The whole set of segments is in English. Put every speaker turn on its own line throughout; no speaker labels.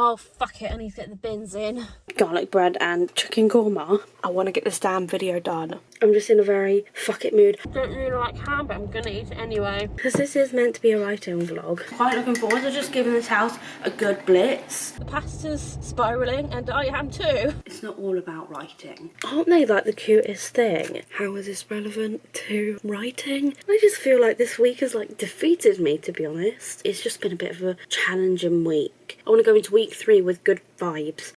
Oh, fuck it, I need to get the bins in.
Garlic bread and chicken korma. I want to get this damn video done. I'm just in a very fuck it mood.
Don't really like ham, but I'm gonna eat it anyway.
Because this is meant to be a writing vlog. Quite looking forward to just giving this house a good blitz.
The pasta's spiralling and I am too.
It's not all about writing. Aren't they like the cutest thing? How is this relevant to writing? I just feel like this week has like defeated me, to be honest. It's just been a bit of a challenging week. I want to go into week 3 with good vibes.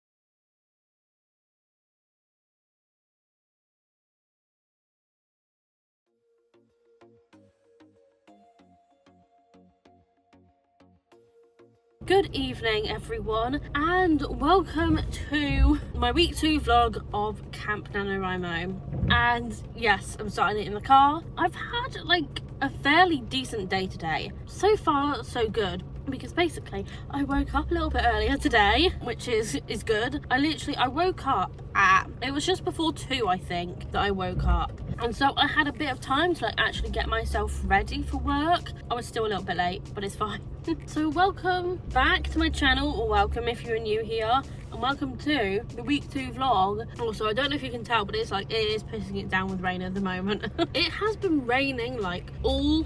Good evening everyone and welcome to my week 2 vlog of Camp NaNoWriMo. And yes, I'm starting it in the car. I've had like a fairly decent day today. So far so good, because basically I woke up a little bit earlier today, which is good. I woke up at, it was just before 2 I think that I woke up, and so I had a bit of time to like actually get myself ready for work. I was still a little bit late, but it's fine. So welcome back to my channel, or welcome if you're new here, and welcome to the week 2 vlog. Also, I don't know if you can tell, but it's like, it is pissing it down with rain at the moment. It has been raining like all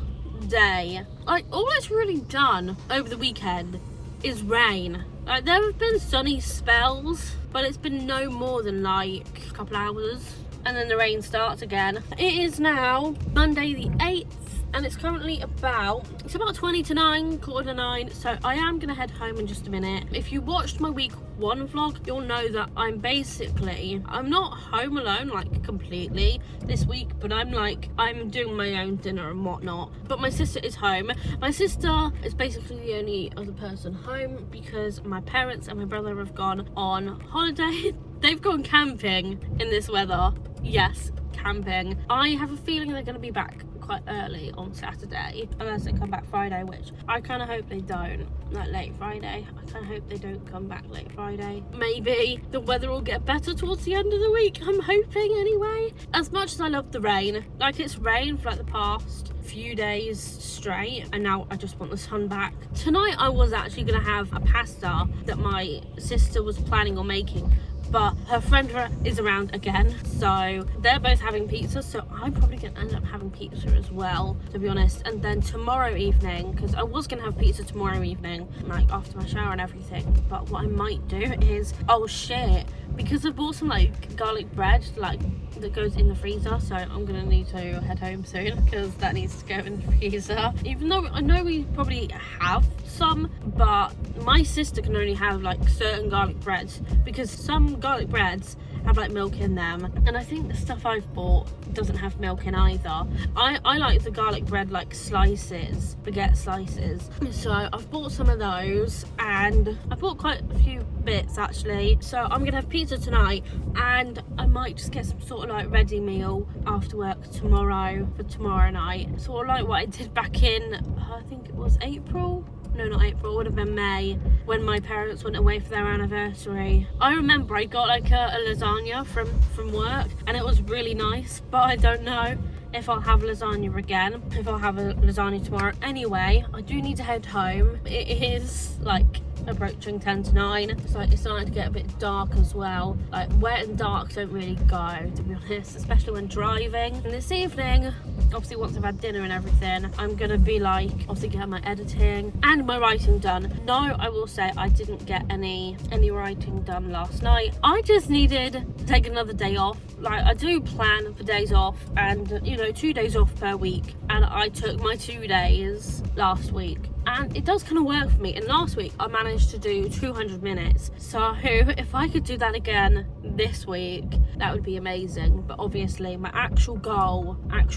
day. Like all it's really done over the weekend is rain. Like there have been sunny spells, but it's been no more than like a couple hours, and then the rain starts again. It is now Monday the 8th, and it's currently about 20 to 9, quarter to 9, so I am gonna head home in just a minute. If you watched my week 1 vlog, you'll know that I'm not home alone like completely this week, but I'm doing my own dinner and whatnot. But my sister is home. My sister is basically the only other person home because my parents and my brother have gone on holiday. They've gone camping in this weather. Yes, camping. I have a feeling they're gonna be back quite early on Saturday, unless they come back Friday, which I kind of hope they don't, like late Friday. I kind of hope they don't come back late Friday. Maybe the weather will get better towards the end of the week, I'm hoping anyway. As much as I love the rain, like it's rained for like the past few days straight, and now I just want the sun back. Tonight I was actually gonna have a pasta that my sister was planning on making, but her friend is around again, so they're both having pizza, so I'm probably gonna end up having pizza as well, to be honest. And then tomorrow evening, because I was gonna have pizza tomorrow evening, like after my shower and everything, but what I might do is, oh shit, because I bought some like garlic bread like that goes in the freezer, so I'm gonna need to head home soon because that needs to go in the freezer. Even though I know we probably have some, but my sister can only have like certain garlic breads, because some garlic breads have like milk in them, and I think the stuff I've bought doesn't have milk in either. I like the garlic bread like slices, baguette slices, so I've bought some of those, and I bought quite a few bits actually. So I'm gonna have pizza tonight, and I might just get some sort of like ready meal after work tomorrow for tomorrow night, sort of like what I did back in I think it was April. No, not April, it would have been May, when my parents went away for their anniversary. I remember I got like a lasagna from work, and it was really nice, but I don't know if I'll have lasagna again, if I'll have a lasagna tomorrow. Anyway, I do need to head home. It is like approaching 10 to 9, so it's starting to get a bit dark as well. Like wet and dark don't really go, to be honest, especially when driving. And this evening, obviously once I've had dinner and everything, I'm gonna be like obviously get my editing and my writing done. No, I will say I didn't get any writing done last night. I just needed to take another day off. Like I do plan for days off, and you know, 2 days off per week, and I took my 2 days last week, and it does kind of work for me. And last week I managed to do 200 minutes, so if I could do that again this week, that would be amazing. But obviously my actual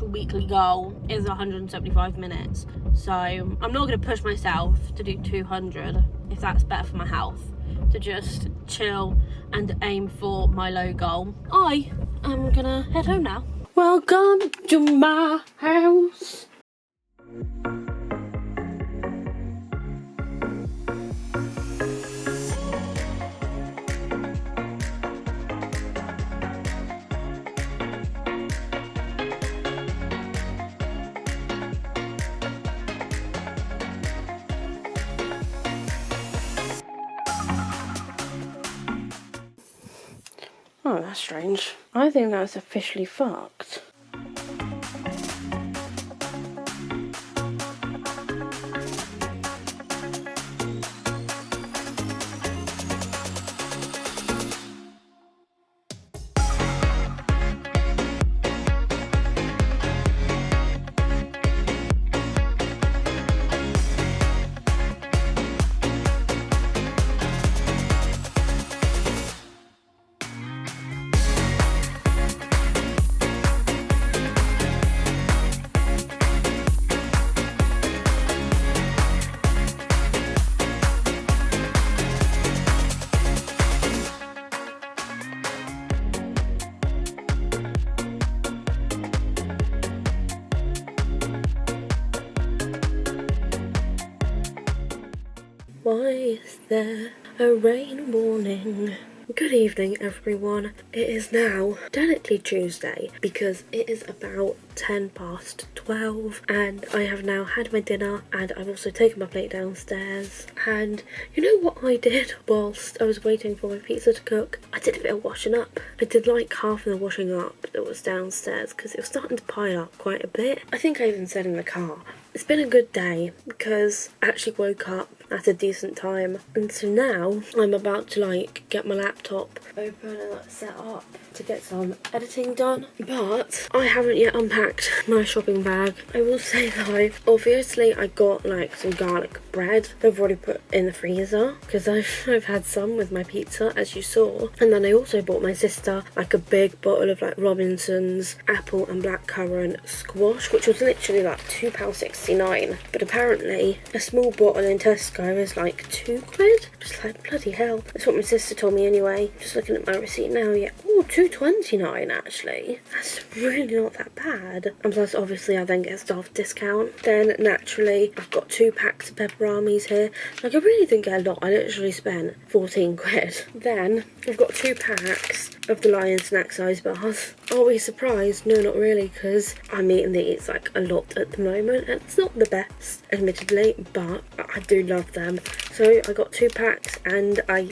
weekly goal is 175 minutes, so I'm not going to push myself to do 200 if that's better for my health, to just chill and aim for my low goal. I am gonna head home now. Welcome to my house.
Oh, that's strange. I think that's officially fucked. Why is there a rain warning? Good evening, everyone. It is now technically Tuesday because it is about 12:10 and I have now had my dinner and I've also taken my plate downstairs. And you know what I did whilst I was waiting for my pizza to cook? I did a bit of washing up. I did like half of the washing up that was downstairs because it was starting to pile up quite a bit. I think I even said in the car, it's been a good day because I actually woke up at a decent time, and so now I'm about to like get my laptop open and like set up to get some editing done, but I haven't yet unpacked my shopping bag. I will say though, obviously I got like some garlic bread that I've already put in the freezer because I've had some with my pizza, as you saw, and then I also bought my sister like a big bottle of like Robinson's apple and blackcurrant squash, which was literally like £2.69, but apparently a small bottle in Tesco is like £2. Just like, bloody hell. That's what my sister told me anyway. Just looking at my receipt now, yeah. Oh, £2.29 actually. That's really not that bad. And plus obviously I then get a staff discount. Then naturally I've got 2 packs of pepperamis here. Like I really didn't get a lot. I literally spent 14 quid. Then I've got 2 packs of the Lion snack size bars. Are we surprised? No, not really, because I'm eating these like a lot at the moment and it's not the best, admittedly, but I do love them. So I got 2 packs and I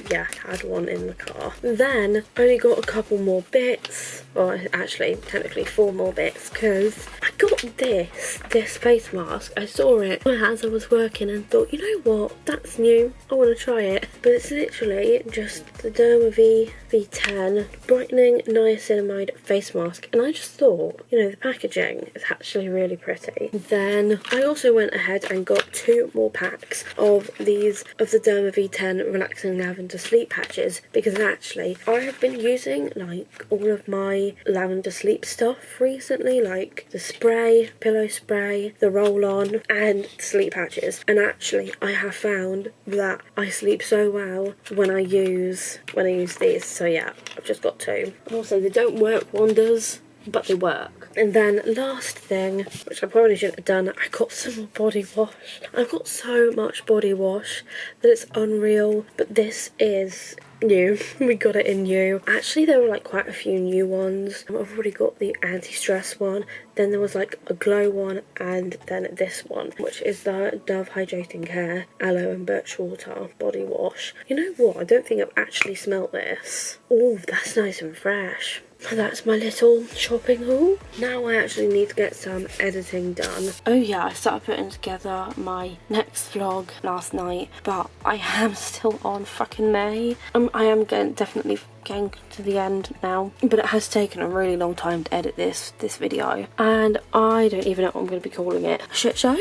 had one in the car. Then I only got a couple more bits, or actually technically 4 more bits, because I got this face mask. I saw it as I was working and thought, you know what, that's new, I want to try it. But it's literally just the Lvly V10 brightening niacinamide face mask, and I just thought, you know, the packaging is actually really pretty. Then I also went ahead and got 2 more packs of these of the Lvly V10 relaxing lavender sleep patches, because actually I have been using like all of my lavender sleep stuff recently, like the spray, pillow spray, the roll-on and the sleep patches, and actually I have found that I sleep so well when I use these. So yeah, I've just got 2. Also, they don't work wonders, but they work. And then last thing, which I probably shouldn't have done, I got some more body wash. I've got so much body wash that it's unreal, but this is new. We got it in new. Actually, there were like quite a few new ones. I've already got the anti-stress one, then there was like a glow one, and then this one, which is the Dove Hydrating Hair Aloe and Birch Water body wash. You know what, I don't think I've actually smelt this. Oh, that's nice and fresh. That's my little shopping haul. Now I actually need to get some editing done. Oh yeah, I started putting together my next vlog last night, but I am still on fucking May. I am definitely getting to the end now, but it has taken a really long time to edit this video, and I don't even know what I'm going to be calling it. A shit show.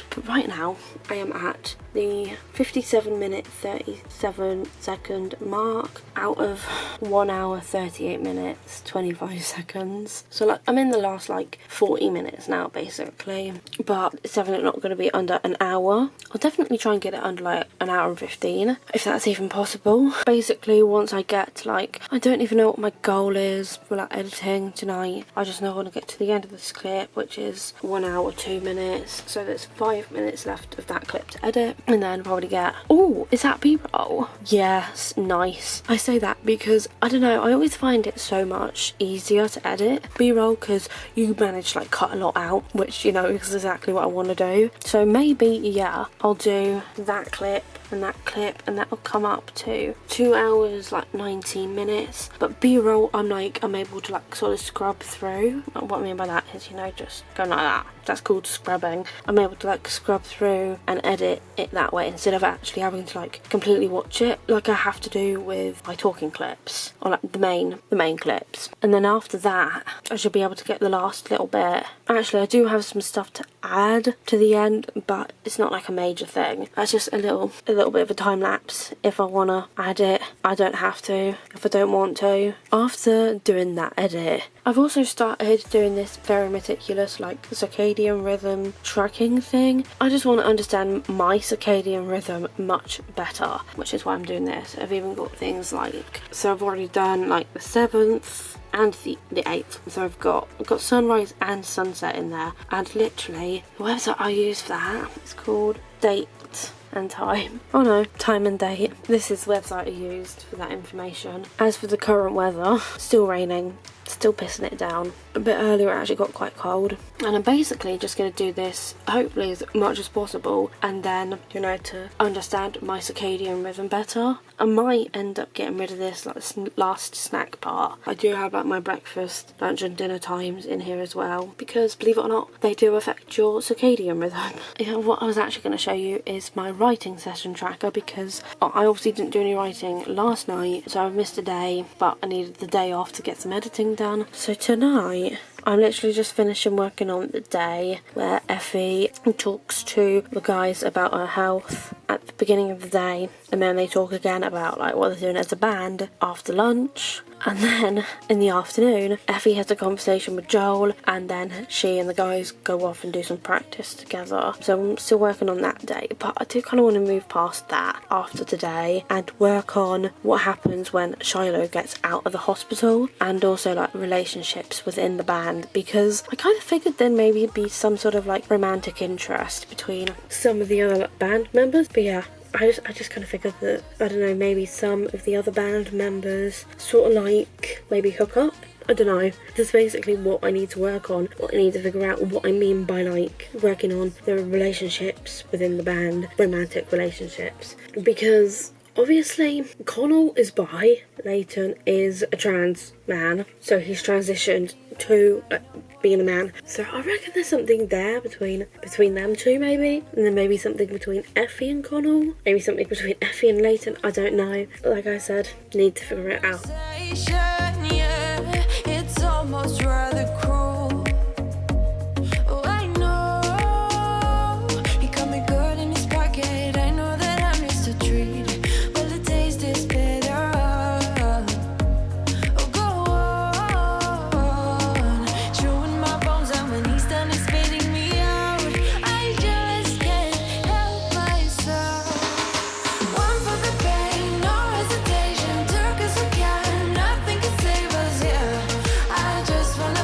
But right now I am at the 57-minute 37-second mark out of 1 hour 38 minutes 25 seconds. So like I'm in the last like 40 minutes now basically, but it's definitely not going to be under an hour. I'll definitely try and get it under like an hour and 15 if that's even possible. Basically, once I get to like, I don't even know what my goal is for like editing tonight. I just know I want to get to the end of this clip, which is 1 hour 2 minutes, so there's 5 minutes left of that clip to edit, and then probably get, oh, is that B-roll? Yes, nice. I say that because I don't know, I always find it so much easier to edit B-roll because you manage to like cut a lot out, which, you know, is exactly what I want to do. So maybe, yeah, I'll do that clip and that clip, and that will come up to 2 hours like 19 minutes. But B-roll, I'm able to like sort of scrub through. What I mean by that is, you know, just going like that. That's called scrubbing. I'm able to like scrub through and edit it that way instead of actually having to like completely watch it like I have to do with my talking clips, or like the main clips. And then after that I should be able to get the last little bit. Actually, I do have some stuff to add to the end, but it's not like a major thing. That's just a little bit of a time lapse. If I want to add it, I don't have to if I don't want to. After doing that edit, I've also started doing this very meticulous like circadian rhythm tracking thing. I just want to understand my circadian rhythm much better, which is why I'm doing this. I've even got things like, so I've already done like the 7th and the 8th, so I've got sunrise and sunset in there, and literally the website I use for that, it's called Date and Time. Oh no, Time and Date. This is the website I used for that information. As for the current weather, still raining, still pissing it down. A bit earlier it actually got quite cold, and I'm basically just going to do this hopefully as much as possible, and then, you know, to understand my circadian rhythm better. I might end up getting rid of this like last snack part. I do have like my breakfast, lunch and dinner times in here as well, because believe it or not, they do affect your circadian rhythm. Yeah, what I was actually going to show you is my writing session tracker, because I obviously didn't do any writing last night, so I missed a day, but I needed the day off to get some editing done. So tonight I'm literally just finishing working on the day where Effie talks to the guys about her health at the beginning of the day, and then they talk again about like what they're doing as a band after lunch. And then in the afternoon, Effie has a conversation with Joel, and then she and the guys go off and do some practice together. So I'm still working on that day, but I do kind of want to move past that after today and work on what happens when Shiloh gets out of the hospital, and also like relationships within the band, because I kind of figured then maybe it'd be some sort of like romantic interest between some of the other band members. But yeah, I just kind of figured that, I don't know, maybe some of the other band members sort of like maybe hook up. I don't know. That's basically what I need to work on, what I need to figure out what I mean by like working on the relationships within the band, romantic relationships. Because obviously Connell is bi, Leighton is a trans man, so he's transitioned to being a man. So I reckon there's something there between them two maybe, and then maybe something between Effie and Connell, maybe something between Effie and Leighton, I don't know. Like I said, need to figure it out.
It's almost rather cruel. Oh, I know he got me good in his pocket. I know that I missed a treat. Well, the taste is bitter. Oh, go on, chewing my bones, and when he's done, he's spitting me out. I just can't help myself. One for the pain, no hesitation. Took us we can, nothing can save us. Yeah, I just wanna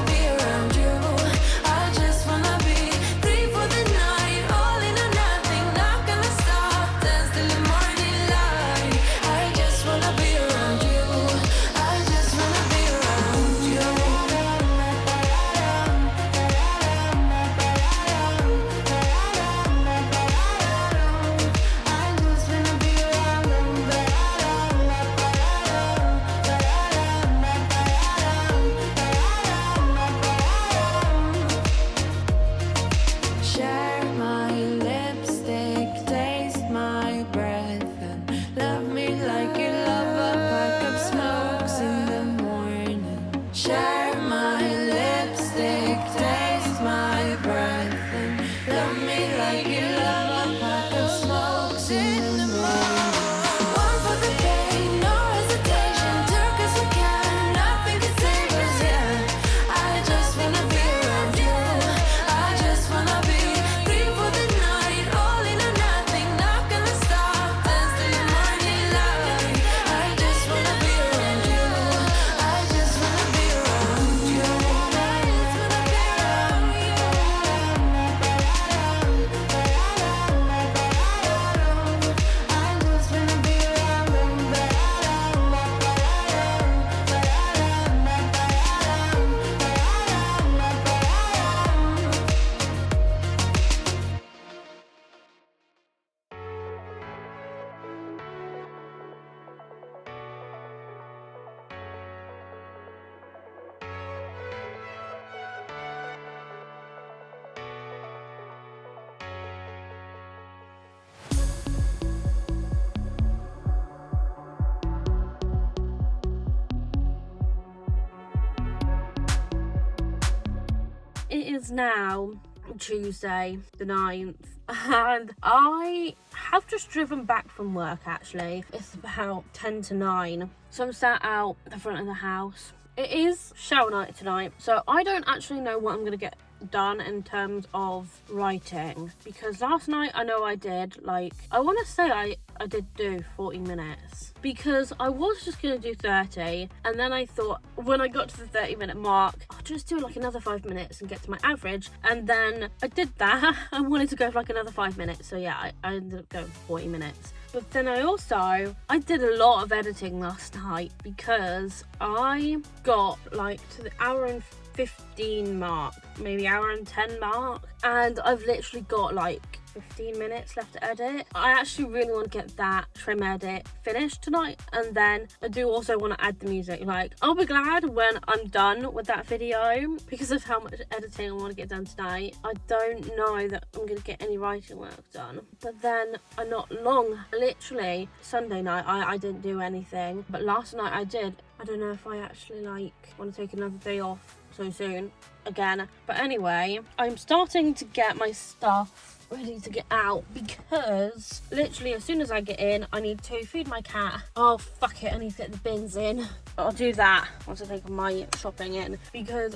is now Tuesday the 9th, and I have just driven back from work. Actually, it's about 10 to 9, so I'm sat out the front of the house. It is shower night tonight, so I don't actually know what I'm gonna get done in terms of writing, because last night I know I did, like, I want to say I did do 40 minutes, because I was just gonna do 30, and then I thought when I got to the 30-minute mark, I'll just do like another 5 minutes and get to my average, and then I did that. I wanted to go for like another 5 minutes, so yeah, I ended up going for 40 minutes. But then I did a lot of editing last night, because I got like to the hour and 15 mark, maybe hour and 10 mark, and I've literally got like 15 minutes left to edit. I actually really want to get that trim edit finished tonight, and then I do also want to add the music. Like, I'll be glad when I'm done with that video, because of how much editing I want to get done tonight. I don't know that I'm going to get any writing work done, but then I'm not long. Literally Sunday night I didn't do anything, but last night I did. I don't know if I actually like want to take another day off so soon again, but anyway, I'm starting to get my stuff ready to get out, because literally as soon as I get in, I need to feed my cat. Oh fuck it, I need to get the bins in. I'll do that once I take my shopping in, because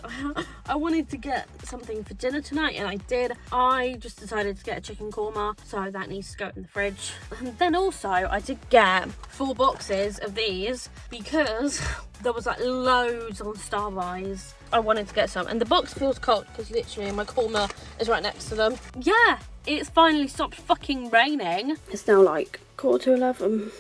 I wanted to get something for dinner tonight, and I did. I just decided to get a chicken korma, so that needs to go in the fridge. And then also I did get 4 boxes of these, because there was like loads on Starbuys. I wanted to get some, and the box feels cold because literally my korma is right next to them. Yeah, it's finally stopped fucking raining. It's now like 11:15,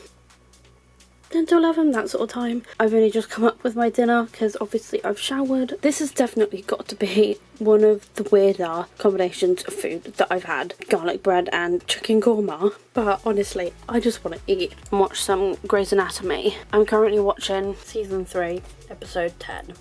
10 to 11, that sort of time. I've only just come up with my dinner because obviously I've showered. This has definitely got to be one of the weirder combinations of food that I've had. Garlic bread and chicken korma. But honestly, I just want to eat and watch some Grey's Anatomy. I'm currently watching season 3, episode 10.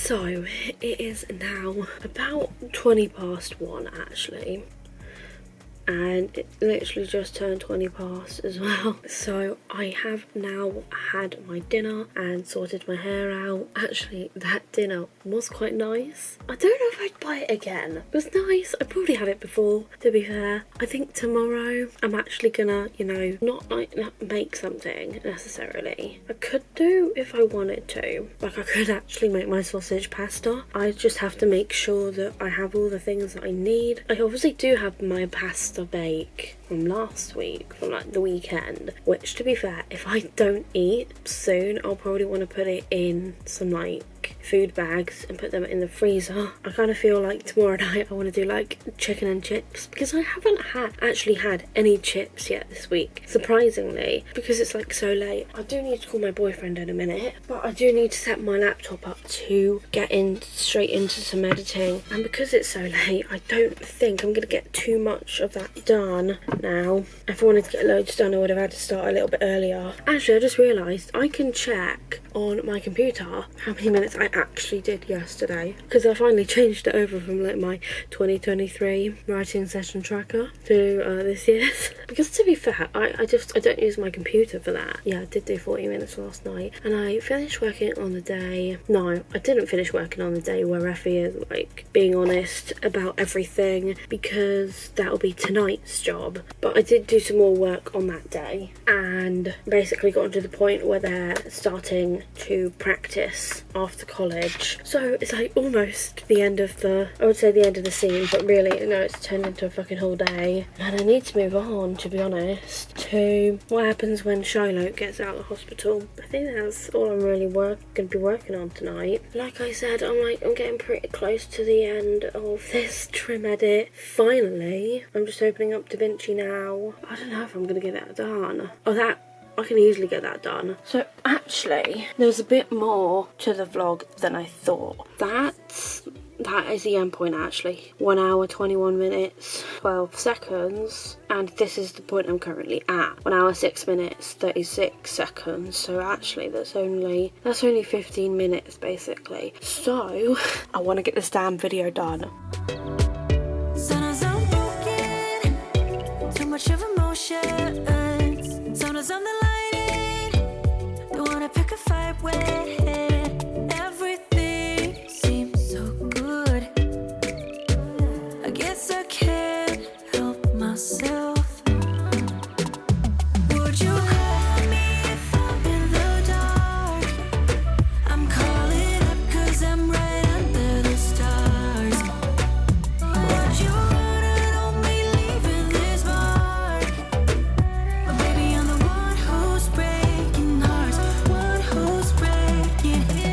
So it is now about 20 past 1 actually, and it literally just turned 20 past as well. So I have now had my dinner and sorted my hair out. Actually, that dinner was quite nice. I don't know if I'd buy it again. It was nice. I probably had it before, to be fair. I think tomorrow I'm actually gonna, you know, not like make something necessarily. I could do if I wanted to. Like, I could actually make my sausage pasta. I just have to make sure that I have all the things that I need. I obviously do have my pasta bake from last week, from like the weekend, which, to be fair, if I don't eat soon, I'll probably want to put it in some like food bags and put them in the freezer. I kind of feel like tomorrow night I want to do like chicken and chips, because I haven't actually had any chips yet this week, surprisingly, because it's like so late. I do need to call my boyfriend in a minute, but I do need to set my laptop up to get in straight into some editing, and because it's so late, I don't think I'm gonna get too much of that done now. If I wanted to get loads done, I would have had to start a little bit earlier. Actually, I just realised I can check on my computer how many minutes I actually did yesterday, because I finally changed it over from like my 2023 writing session tracker to this year's. Because to be fair, I don't use my computer for that. Yeah, I did do 40 minutes last night, and I finished working on the day. No, I didn't finish working on the day where Effie is like being honest about everything, because that'll be tonight's job. But I did do some more work on that day, and basically got to the point where they're starting to practice after college
college. So it's like almost the end of the, I would say the end of the scene, but really, no, it's turned into a fucking whole day. And I need to move on, to be honest, to what happens when Shiloh gets out of the hospital. I think that's all I'm really going to be working on tonight. Like I said, I'm getting pretty close to the end of this trim edit. Finally, I'm just opening up DaVinci now. I don't know if I'm going to get that done. Oh, I can easily get that done. So actually, there's a bit more to the vlog than I thought. That is the end point actually. 1 hour, 21 minutes, 12 seconds. And this is the point I'm currently at. 1 hour, 6 minutes, 36 seconds. So actually that's only 15 minutes basically. So I want to get this damn video done.
Sometimes I'm broken, too much of emotions. Sometimes I'm the lighting, don't wanna pick a fight with. Everything seems so good. I guess I can't help myself. Would you call me if I'm in the dark? I'm calling up 'cause I'm right under the stars. Would you run on me leaving this mark? But baby, I'm the one who's breaking hearts, one who's breaking it.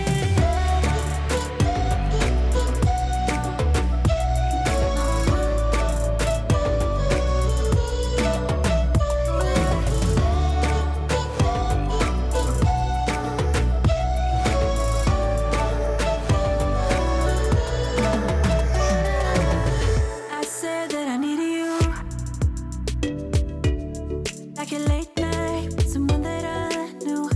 I said that I needed you, like a late night with someone that I knew.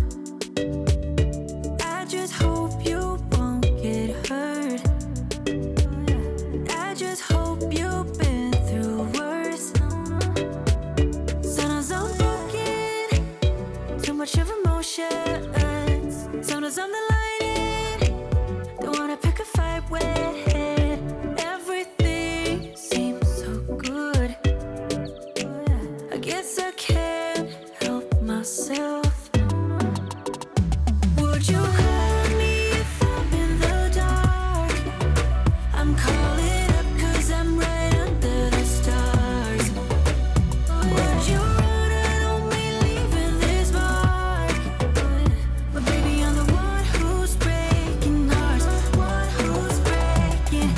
I just hope you won't get hurt. I just hope you've been through worse. Sometimes I'm broken, too much of emotions. Sometimes I'm the lighting, don't wanna pick a fight with. Everything seems so good. I guess I can't help myself. Would you call me if I'm in the dark? I'm calling up 'cause I'm right under the stars. Would you run on me leaving this mark? But baby, I'm the one who's breaking hearts, one who's breaking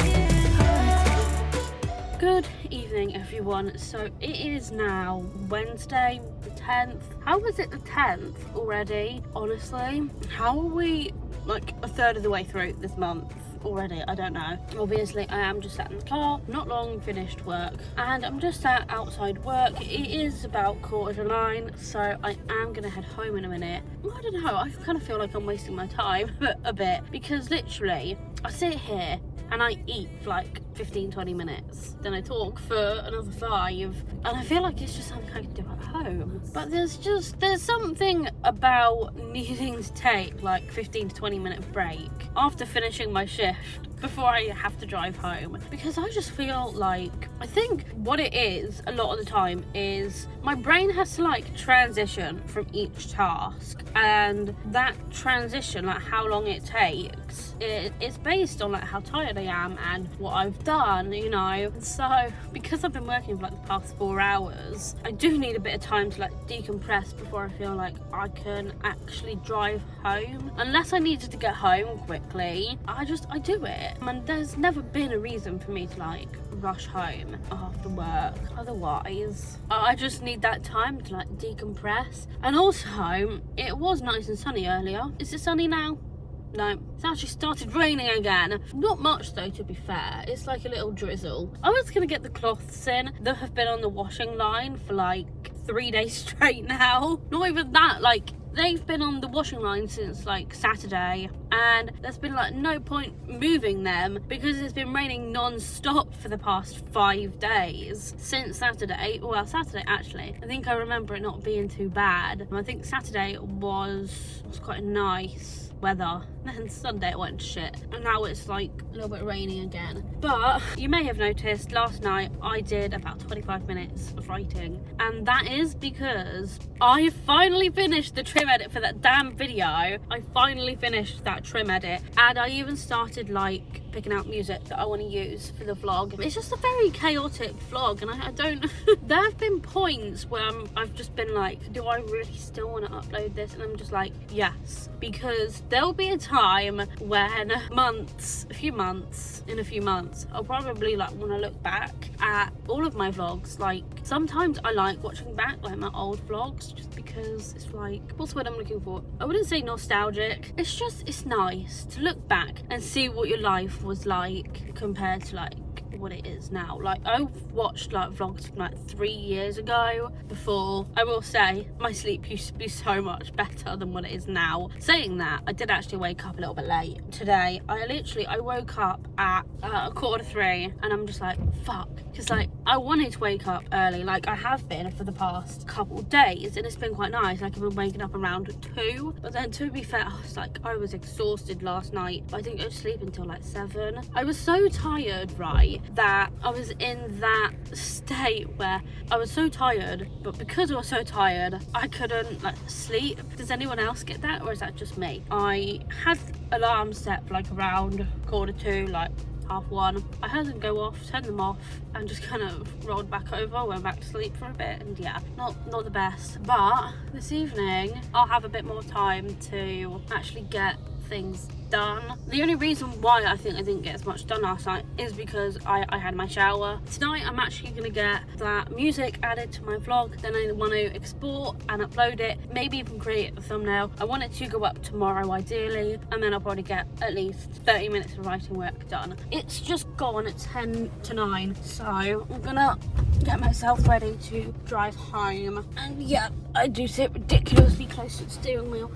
hearts.
Good evening everyone. So it is now Wednesday the 10th. How is it the 10th already? Honestly, how are we like a third of the way through this month already? I don't know. Obviously I am just sat in the car, not long finished work, and I'm just sat outside work. It is about 9:15, so I am gonna head home in a minute. I don't know, I kind of feel like I'm wasting my time a bit, because literally I sit here and I eat for like 15-20 minutes, then I talk for another 5, and I feel like it's just something I can do at home. But there's something about needing to take like 15 to 20 minute break after finishing my shift before I have to drive home, because I just feel like, I think what it is a lot of the time is my brain has to like transition from each task, and that transition, like how long it takes, it's based on like how tired I am and what I've done, you know. So because I've been working for like the past 4 hours, I do need a bit of time to like decompress before I feel like I can actually drive home. Unless I needed to get home quickly, I do it. And there's never been a reason for me to like rush home after work. Otherwise, I just need that time to like decompress. And also, it was nice and sunny earlier. Is it sunny now? No, it's actually started raining again. Not much though, to be fair. It's like a little drizzle. I was gonna get the cloths in that have been on the washing line for like 3 days straight now. Not even that, like they've been on the washing line since like Saturday, and there's been like no point moving them because it's been raining non-stop for the past 5 days since Saturday. Well, Saturday actually, I think I remember it not being too bad. I think Saturday was quite nice. weather. Then Sunday it went to shit, and now it's like a little bit rainy again. But you may have noticed last night I did about 25 minutes of writing, and that is because I finally finished the trim edit for that damn video. I finally finished that trim edit, and I even started like picking out music that I want to use for the vlog. It's just a very chaotic vlog, and I don't there have been points where I've just been like, do I really still want to upload this? And I'm just like, yes, because there'll be a time when in a few months I'll probably like want to look back at all of my vlogs. Like sometimes I like watching back like my old vlogs just because it's like, what's the word I'm looking for? I wouldn't say nostalgic, it's nice to look back and see what your life was like compared to like what it is now. Like I've watched like vlogs from like 3 years ago before. I will say my sleep used to be so much better than what it is now. Saying that, I did actually wake up a little bit late today. I woke up at 2:45, and I'm just like, fuck, because like I wanted to wake up early, like I have been for the past couple days, and it's been quite nice. Like I've been waking up around 2, but then to be fair, I was exhausted last night. I didn't go to sleep until like 7. I was so tired, right, that I was in that state where I was so tired, but because I was so tired I couldn't like sleep. Does anyone else get that, or is that just me? I had alarms set for like around 2:45, like 1:30. I heard them go off, turned them off, and just kind of rolled back over, went back to sleep for a bit, and yeah, not the best. But this evening I'll have a bit more time to actually get things done. The only reason why I think I didn't get as much done last night is because I had my shower. Tonight I'm actually gonna get that music added to my vlog, then I want to export and upload it, maybe even create a thumbnail. I want it to go up tomorrow ideally, and then I'll probably get at least 30 minutes of writing work done. It's just gone at 10 to 9, so I'm gonna get myself ready to drive home. And yeah, I do sit ridiculously close to the steering wheel.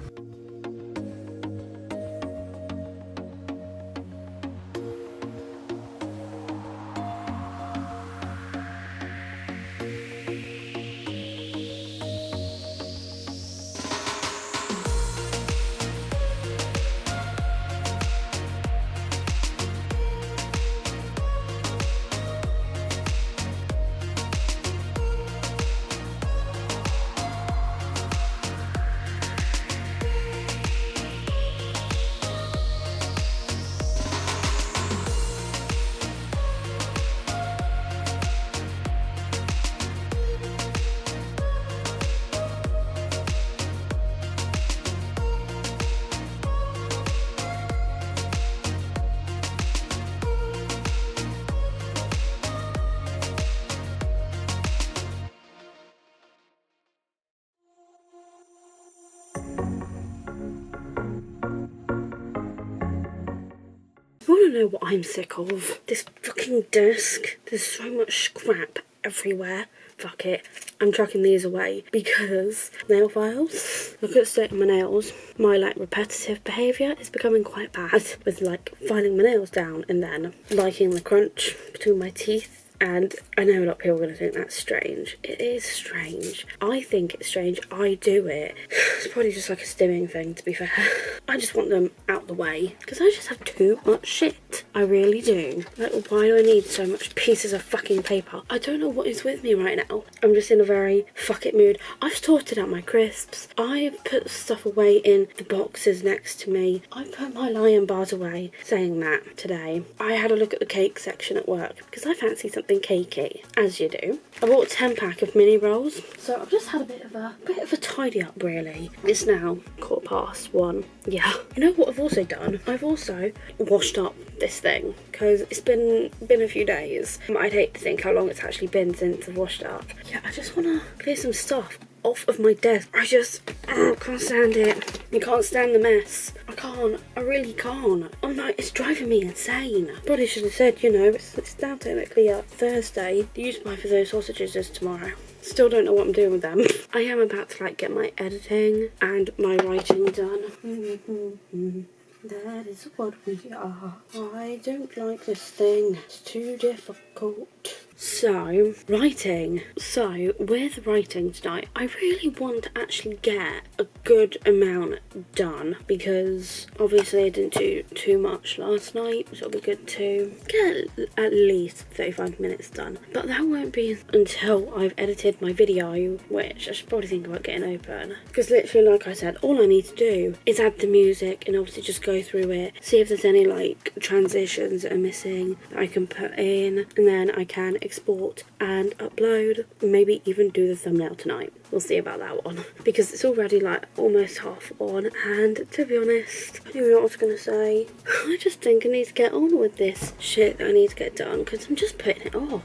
You want to know what I'm sick of? This fucking desk. There's so much scrap everywhere. Fuck it. I'm chucking these away because nail files. Look at the state of my nails. My like repetitive behaviour is becoming quite bad with like filing my nails down and then liking the crunch between my teeth. And I know a lot of people are going to think that's strange. It is strange. I think it's strange. I do it. It's probably just like a stimming thing, to be fair. I just want them out the way because I just have too much shit. I really do. Like, why do I need so much pieces of fucking paper? I don't know what is with me right now. I'm just in a very fuck it mood. I've sorted out my crisps. I've put stuff away in the boxes next to me. I put my Lion bars away. Saying that today, I had a look at the cake section at work because I fancy something cakey, as you do. I bought a 10-pack of mini rolls, so I've just had a bit of a tidy up really. It's now 1:15. Yeah. You know what I've also done? I've also washed up this thing because it's been a few days. I'd hate to think how long it's actually been since I've washed up. Yeah, I just want to clear some stuff off of my desk. I just can't stand it. I can't stand the mess. I really can't. I'm like, it's driving me insane. Probably should have said, you know, it's now technically Thursday. The use by for those sausages is tomorrow. Still don't know what I'm doing with them. I am about to like get my editing and my writing done. That is what we are. I don't like this thing. It's too difficult.
So, writing. So, with writing tonight, I really want to actually get a good amount done because obviously I didn't do too much last night, so it'll be good to get at least 35 minutes done. But that won't be until I've edited my video, which I should probably think about getting open. Because literally, like I said, all I need to do is add the music and obviously just go through it, see if there's any like transitions that are missing that I can put in, and then I can export and upload, maybe even do the thumbnail tonight. We'll see about that one because it's already like almost half on, and to be honest, I don't even know what I was gonna say. I just think I need to get on with this shit that I need to get done because I'm just putting it off.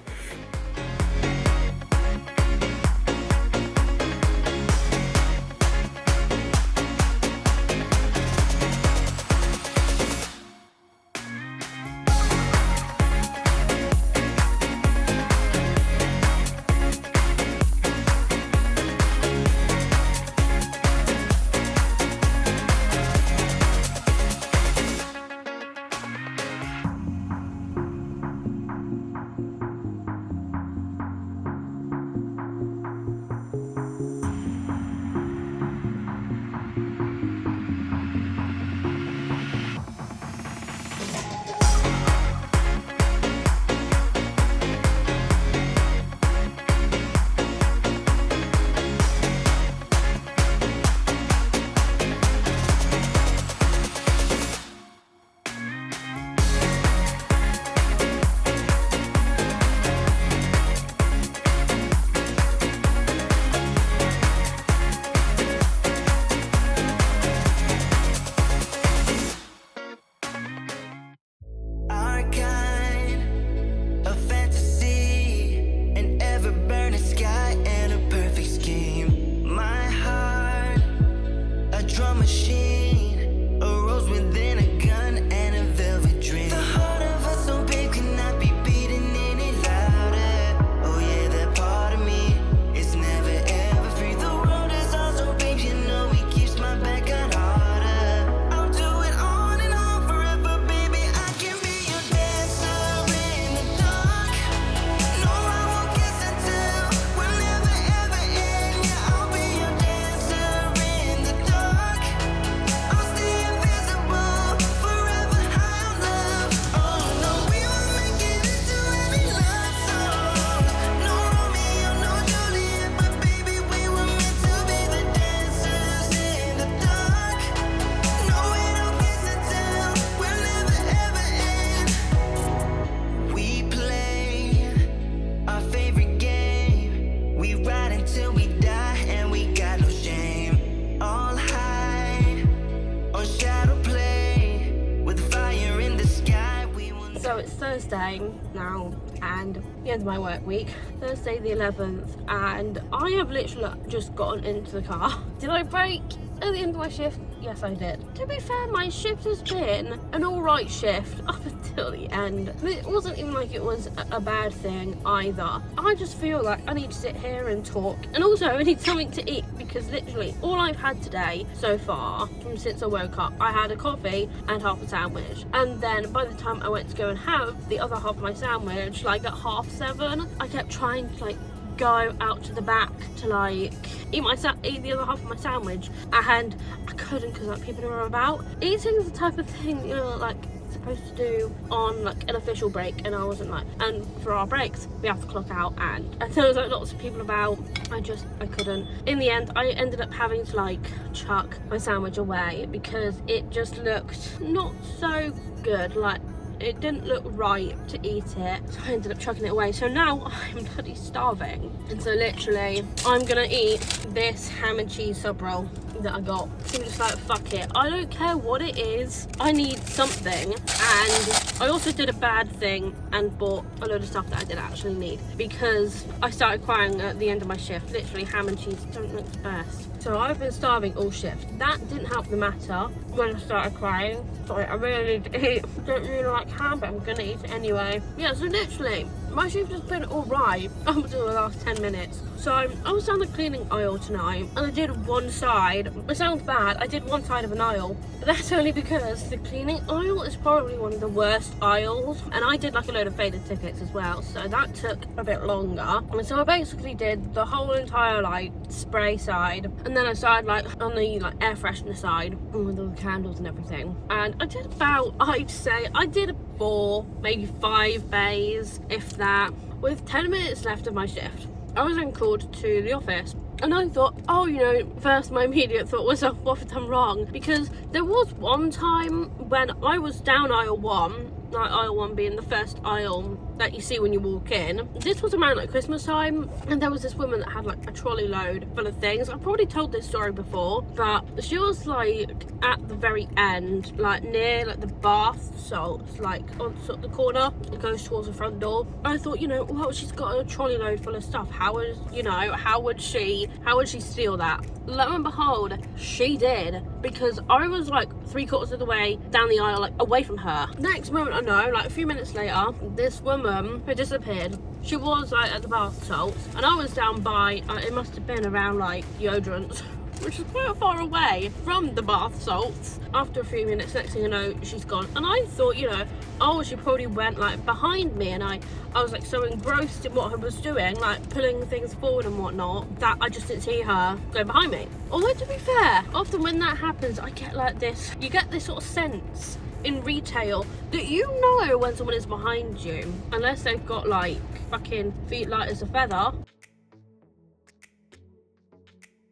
So it's Thursday now and the end of my work week, Thursday the 11th, and I have literally just gotten into the car. Did I break at the end of my shift? Yes, I did. To be fair, my shift has been an alright shift up until the end. It wasn't even like it was a bad thing either. I just feel like I need to sit here and talk, and also I need something to eat because literally all I've had today so far from since I woke up, I had a coffee and half a sandwich, and then by the time I went to go and have the other half of my sandwich, like at 7:30, I kept trying to like go out to the back to like eat the other half of my sandwich, and I couldn't because like people were about. Eating is the type of thing, you know, like supposed to do on like an official break, and I wasn't like, and for our breaks we have to clock out, and there was like lots of people about. I couldn't. In the end I ended up having to like chuck my sandwich away because it just looked not so good, like it didn't look right to eat it, so I ended up chucking it away. So now I'm bloody starving, and so literally I'm gonna eat this ham and cheese sub roll that I got. So I'm just like, fuck it, I don't care what it is, I need something. And I also did a bad thing and bought a load of stuff that I didn't actually need because I started crying at the end of my shift. Literally, ham and cheese don't look the best. So I've been starving all shift. That didn't help the matter when I started crying. Sorry, I really need to eat. I don't really like ham, but I'm gonna eat it anyway. Yeah, so literally my shift has been alright up until the last 10 minutes. So I was down the cleaning aisle tonight and I did one side. It sounds bad, I did one side of an aisle, but that's only because the cleaning aisle is probably one of the worst aisles, and I did like a load of faded tickets as well, so that took a bit longer. And so I basically did the whole entire like spray side, and then I started like on the like air freshener side with all the candles and everything, and I did about, I'd say I did 4, maybe 5 bays, if that, with 10 minutes left of my shift. I was then called to the office, and I thought, oh, you know, first my immediate thought was, oh, what have I done wrong? Because there was one time when I was down aisle 1, like aisle 1 being the first aisle that you see when you walk in. This was around like Christmas time, and there was this woman that had like a trolley load full of things. I've probably told this story before, but she was like at the very end, like near like the bath salts, like on sort of the corner it goes towards the front door. I thought, you know, well, she's got a trolley load full of stuff, how would she steal that? Lo and behold, she did, because I was like 3/4 of the way down the aisle, like away from her. Next moment I know, like a few minutes later, this woman had disappeared. She was like at the bath salts, and I was down by, it must have been around like deodorants, which is quite far away from the bath salts. After a few minutes, next thing you know, she's gone. And I thought, you know, oh, she probably went like behind me, and I was like so engrossed in what I was doing, like pulling things forward and whatnot, that I just didn't see her go behind me. Although to be fair, often when that happens, I get like this, you get this sort of sense in retail that you know when someone is behind you, unless they've got like fucking feet light as a feather.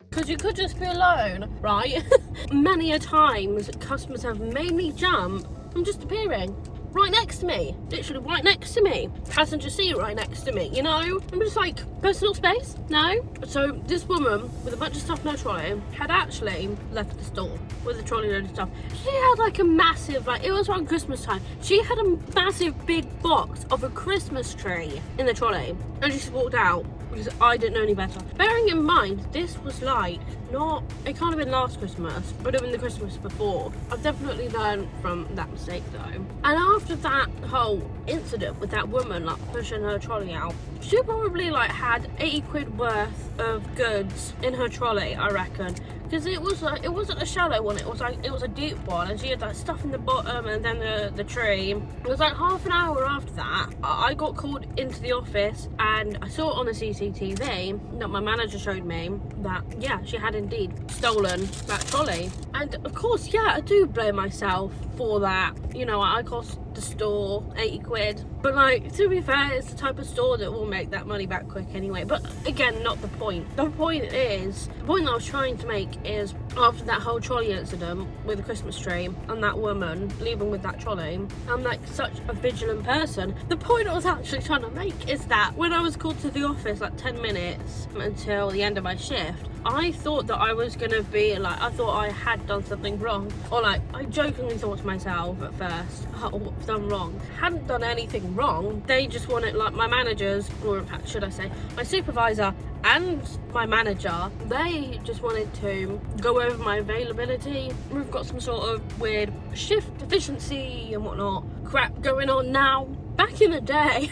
Because you could just be alone, right? Many a times customers have made me jump from just appearing right next to me, literally right next to me, passenger seat right next to me, you know? I'm just like, personal space? No. So this woman with a bunch of stuff in her trolley had actually left the store with a trolley load of stuff. She had like a massive, like, it was around Christmas time, she had a massive big box of a Christmas tree in the trolley, and she just walked out because I didn't know any better. Bearing in mind, this was like, not, it can't have been last Christmas, it would have been the Christmas before. I've definitely learned from that mistake though. And after that whole incident with that woman like pushing her trolley out, she probably like had 80 quid worth of goods in her trolley, I reckon. Because it was like, it wasn't a shallow one, it was like, it was a deep one, and she had like stuff in the bottom and then the tree. It was like half an hour after that, I got called into the office, and I saw it on the CCTV that my manager showed me that, yeah, she had indeed stolen that trolley. And of course, yeah, I do blame myself for that. You know, I cost the store 80 quid. But like, to be fair, it's the type of store that will make that money back quick anyway. But again, not the point. The point that I was trying to make is, after that whole trolley incident with the Christmas tree and that woman leaving with that trolley, I'm like such a vigilant person. The point I was actually trying to make is that when I was called to the office like 10 minutes until the end of my shift, I thought that I was gonna be like, I thought I had done something wrong, or like I jokingly thought to myself at first, oh, what have I done wrong? Hadn't done anything wrong. They just wanted, like, my managers, or in fact should I say my supervisor and my manager, they just wanted to go over my availability. We've got some sort of weird shift deficiency and whatnot crap going on now. Back in the day,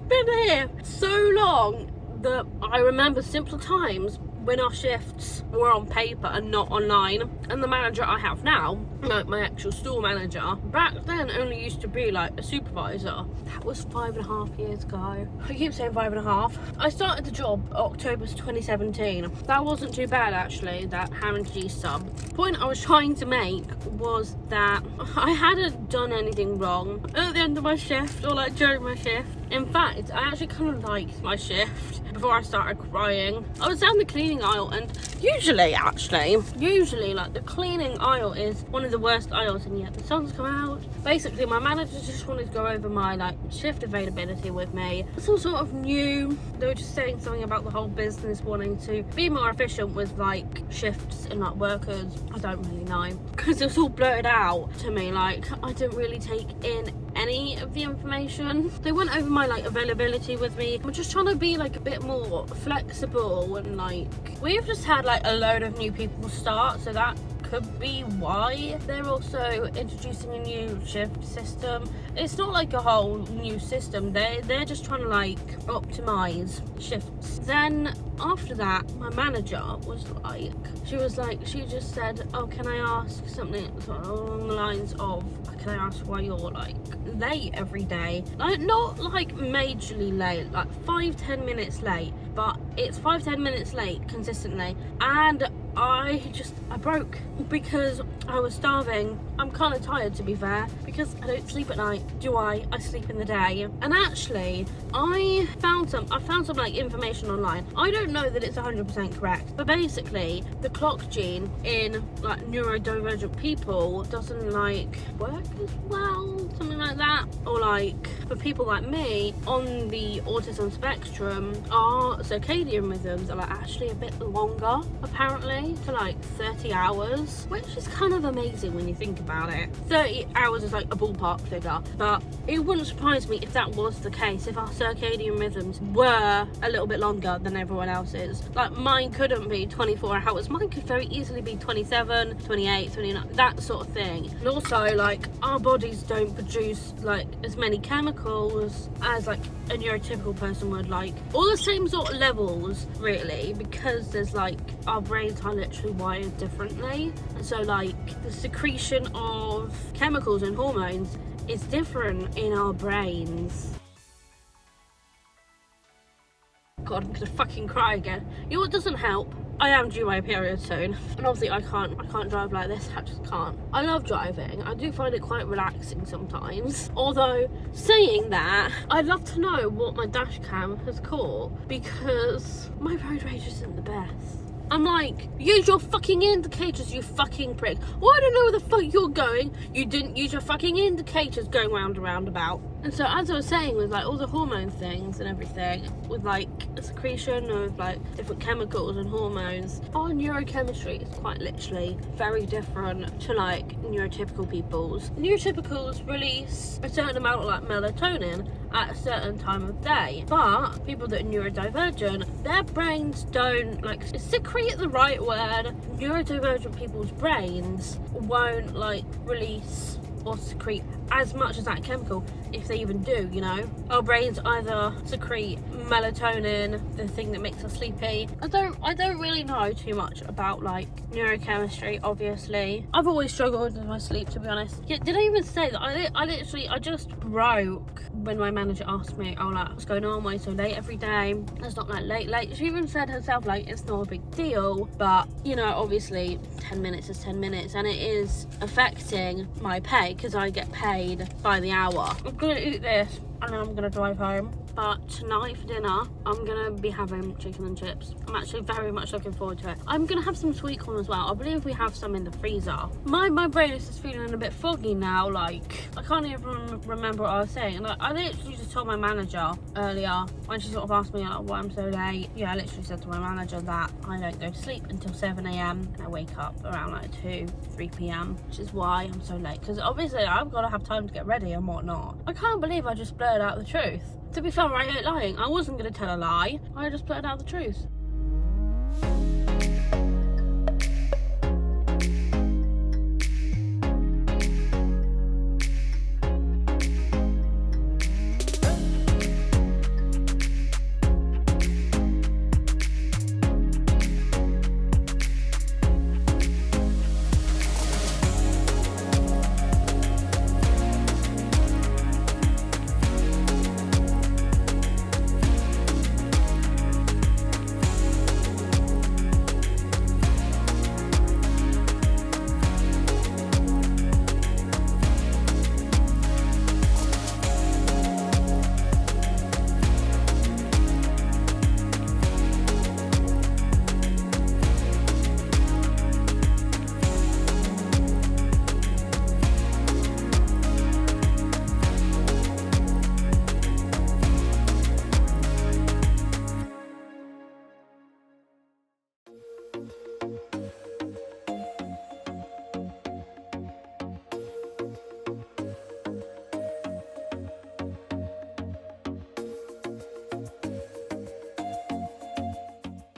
been here so long that I remember simpler times when our shifts were on paper and not online. And the manager I have now, like my actual store manager, back then only used to be like a supervisor. That was 5.5 years ago. I keep saying 5.5. I started the job October 2017. That wasn't too bad actually, that Harry G sub. The point I was trying to make was that I hadn't done anything wrong at the end of my shift or like during my shift. In fact, I actually kind of liked my shift before I started crying. I was down the cleaning aisle, and usually like the cleaning aisle is one of the worst aisles, and yet the sun's come out. Basically, my manager just wanted to go over my like shift availability with me. It's all sort of new. They were just saying something about the whole business wanting to be more efficient with like shifts and like workers. I don't really know, because it was all blurted out to me. Like, I didn't really take in any of the information. They went over my like availability with me. I'm just trying to be like a bit more flexible, and like we've just had like a load of new people start, so that could be why. They're also introducing a new shift system. It's not like a whole new system. They're just trying to like optimize shifts. Then after that, my manager was like, she just said, oh, can I ask something sort of along the lines of, can I ask why you're like late every day? Like, not like majorly late, like 5-10 minutes late, but it's 5-10 minutes late consistently. And I broke because I was starving. I'm kind of tired, to be fair, because I don't sleep at night. Do I? I sleep in the day. And actually, I found some like information online. I don't know that it's 100% correct, but basically the clock gene in like neurodivergent people doesn't like work as well, something like that. Or like for people like me on the autism spectrum, our circadian rhythms are like actually a bit longer, apparently, to like 30 hours, which is kind of amazing when you think about it. 30 hours is like a ballpark figure, but it wouldn't surprise me if that was the case, if our circadian rhythms were a little bit longer than everyone else's. Like, mine couldn't be 24 hours, mine could very easily be 27, 28, 29, that sort of thing. And also, like, our bodies don't produce like as many chemicals as like a neurotypical person would, like all the same sort of levels really, because there's like our brains are literally wired differently. And so like the secretion of chemicals and hormones is different in our brains. God, I'm gonna fucking cry again. You know what doesn't help? I am due my period soon, and obviously I can't drive like this. I just can't. I love driving. I do find it quite relaxing sometimes. Although, saying that, I'd love to know what my dash cam has caught, because my road rage isn't the best. I'm like, use your fucking indicators, you fucking prick. Well, I don't know where the fuck you're going. You didn't use your fucking indicators going round and roundabout. And so, as I was saying, with like all the hormone things and everything, with like the secretion of like different chemicals and hormones, our neurochemistry is quite literally very different to like neurotypical people's. Neurotypicals release a certain amount of like melatonin at a certain time of day, but people that are neurodivergent, their brains don't like secrete the right word. Neurodivergent people's brains won't like release or secrete as much as that chemical, if they even do, you know. Our brains either secrete melatonin, the thing that makes us sleepy. I don't really know too much about like neurochemistry, obviously. I've always struggled with my sleep, to be honest. Yeah, did I even say that I just broke when my manager asked me, oh, like, what's going on, why are you so late every day? It's not like late. She even said herself, like, it's not a big deal, but you know, obviously 10 minutes is 10 minutes, and it is affecting my pay because I get paid by the hour. I'm gonna eat this and then I'm gonna drive home. But tonight for dinner, I'm gonna be having chicken and chips. I'm actually very much looking forward to it. I'm gonna have some sweet corn as well. I believe we have some in the freezer. My brain is just feeling a bit foggy now. Like, I can't even remember what I was saying. And I literally just told my manager earlier when she sort of asked me why I'm so late. Yeah, I literally said to my manager that I don't go to sleep until 7 AM and I wake up around like 3 PM, which is why I'm so late. Because obviously I've got to have time to get ready and whatnot. I can't believe I just blurted out the truth. To be fair, I ain't lying. I wasn't going to tell a lie. I just blurted out the truth.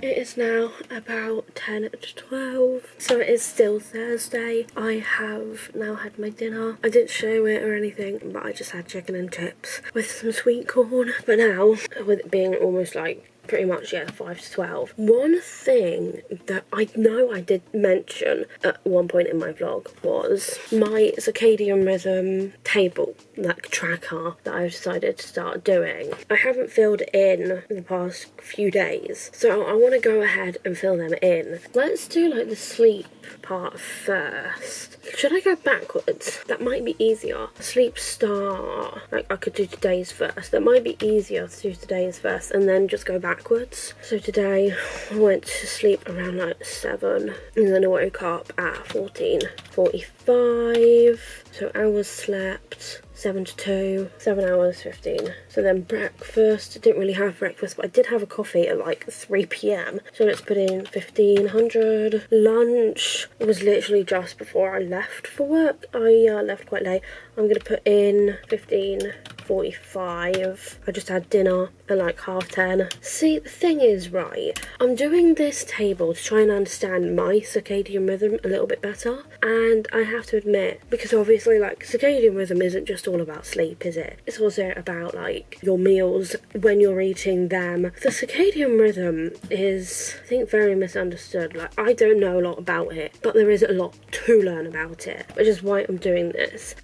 It is now about 10 to 12, so it is still Thursday. I have now had my dinner. I didn't show it or anything, but I just had chicken and chips with some sweet corn. But now, with it being almost like pretty much, yeah, 5 to 12. One thing that I know I did mention at one point in my vlog was my circadian rhythm table, like tracker that I've decided to start doing. I haven't filled in the past few days, so I want to go ahead and fill them in. Let's do like the sleep part first. Should I go backwards? That might be easier. Sleep start, like I could do today's first. That might be easier to do today's first and then just go backwards. So today I went to sleep around like 7 and then I woke up at 14:45. So hours slept, 7 to 2, 7 hours 15. So then breakfast, I didn't really have breakfast, but I did have a coffee at like 3 p.m. So let's put in 1500. Lunch was literally just before I left for work. I left quite late. I'm gonna put in 15:45. I just had dinner at like 10:30. See, the thing is, right, I'm doing this table to try and understand my circadian rhythm a little bit better. And I have to admit, because obviously like circadian rhythm isn't just all about sleep, is it? It's also about like your meals, when you're eating them. The circadian rhythm is, I think, very misunderstood. Like, I don't know a lot about it, but there is a lot to learn about it, which is why I'm doing this.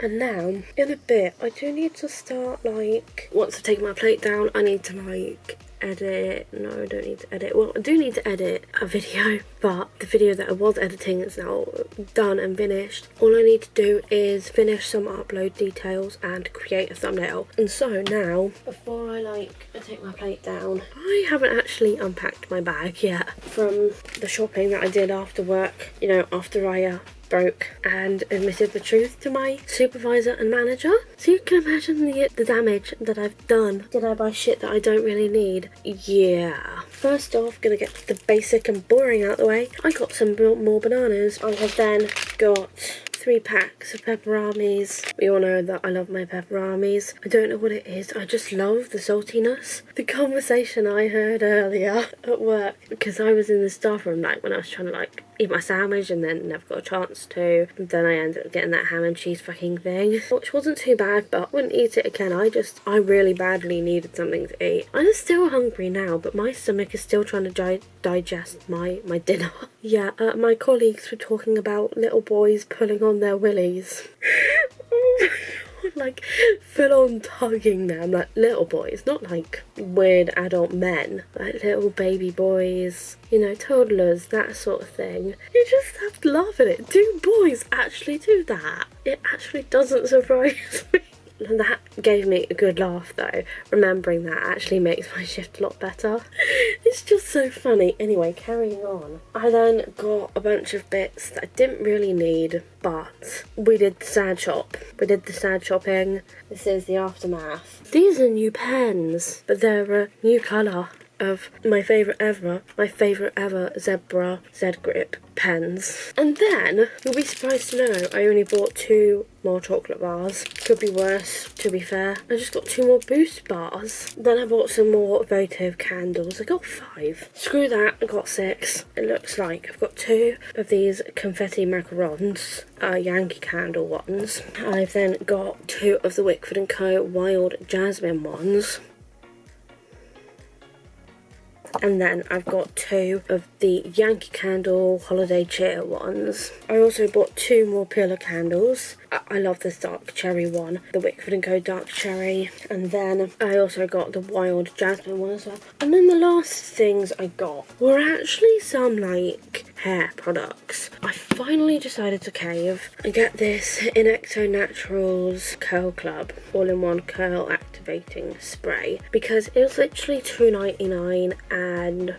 And now, in a bit, I do need to start, like, once I take my plate down, I need to, like, edit. No, I don't need to edit. Well, I do need to edit a video, but the video that I was editing is now done and finished. All I need to do is finish some upload details and create a thumbnail. And so now, before I take my plate down, I haven't actually unpacked my bag yet from the shopping that I did after work, you know, after I broke and admitted the truth to my supervisor and manager. So you can imagine the damage that I've done. Did I buy shit that I don't really need? Yeah. First off, gonna get the basic and boring out the way. I got some more bananas. I have then got 3 packs of pepperonis. We all know that I love my pepperonis. I don't know what it is, I just love the saltiness. The conversation I heard earlier at work, because I was in the staff room like when I was trying to like eat my sandwich and then never got a chance to. And then I ended up getting that ham and cheese fucking thing, which wasn't too bad, but I wouldn't eat it again. I really badly needed something to eat. I'm still hungry now, but my stomach is still trying to digest my dinner. Yeah, my colleagues were talking about little boys pulling on their willies. Like full on tugging them, like little boys, not like weird adult men, like little baby boys, you know, toddlers, that sort of thing. You just have to laugh at it. Do boys actually do that? It actually doesn't surprise me. That gave me a good laugh though. Remembering that actually makes my shift a lot better. It's just so funny. Anyway, carrying on. I then got a bunch of bits that I didn't really need, but we did the sad shop. We did the sad shopping. This is the aftermath. These are new pens, but they're a new colour of my favourite ever zebra Z-grip pens. And then, you'll be surprised to know, I only bought 2 more chocolate bars. Could be worse, to be fair. I just got 2 more Boost bars. Then I bought some more votive candles. I got 5. Screw that, I got 6. It looks like I've got 2 of these confetti macarons, Yankee Candle ones. I've then got 2 of the Wickford & Co. Wild Jasmine ones. And then I've got 2 of the Yankee Candle Holiday Cheer ones. I also bought 2 more pillar candles. I love this dark cherry one, the Wickford & Co. dark cherry. And then I also got the Wild Jasmine one as well. And then the last things I got were actually some like hair products. I finally decided to cave and get this Inecto Naturals Curl Club all-in-one curl activating spray, because it was literally $2.99 and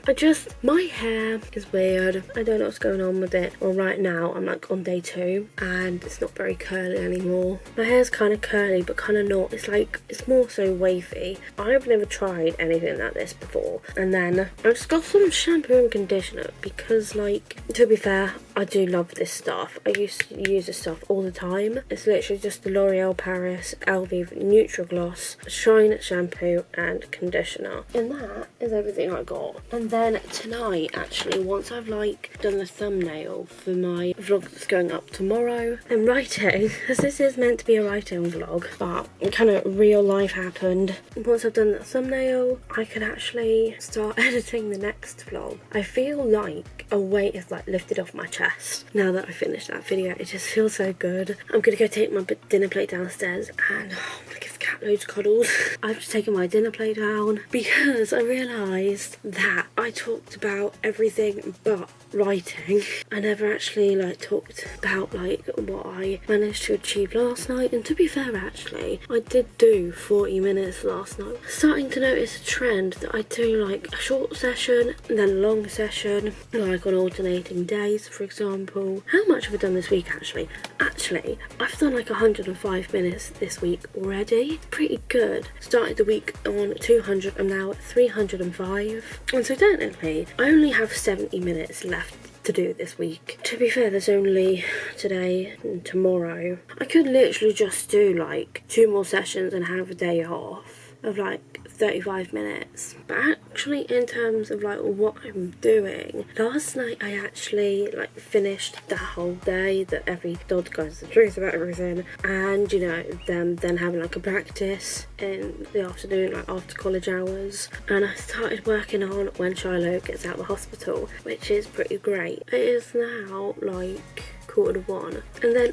my hair is weird. I don't know what's going on with it. Well, right now I'm like on day 2 and it's not very curly anymore. My hair's kind of curly but kind of not. It's more so wavy. I've never tried anything like this before. And then I just got some shampoo and conditioner because, like, to be fair, I do love this stuff. I used to use this stuff all the time. It's literally just the L'Oreal Paris Lvly Neutral Gloss Shine shampoo and conditioner, and that is everything I got. And then tonight, actually, once I've like done the thumbnail for my vlog that's going up tomorrow, I'm writing, because this is meant to be a writing vlog, but kind of real life happened. Once I've done that thumbnail, I can actually start editing the next vlog. I feel like a weight is like lifted off my chest now that I finished that video. It just feels so good. I'm gonna go take my dinner plate downstairs and I'm gonna give the cat loads of cuddles. I've just taken my dinner plate down because I realised that I talked about everything but writing. I never actually like talked about like what I managed to achieve last night, and to be fair, actually I did do 40 minutes last night. I'm starting to notice a trend that I do like a short session and then a long session, like on alternating days, for example. How much have I done this week actually? I've done like 105 minutes this week already. Pretty good. Started the week on 200, I'm now at 305, and so technically I only have 70 minutes left to do this week. To be fair, there's only today and tomorrow. I could literally just do like 2 more sessions and have a day off of like 35 minutes. But actually, in terms of like what I'm doing, last night I actually like finished the whole day that every dog goes the truth about everything, and you know, then having like a practice in the afternoon, like after college hours, and I started working on when Shiloh gets out of the hospital, which is pretty great. It is now like 1:45, and then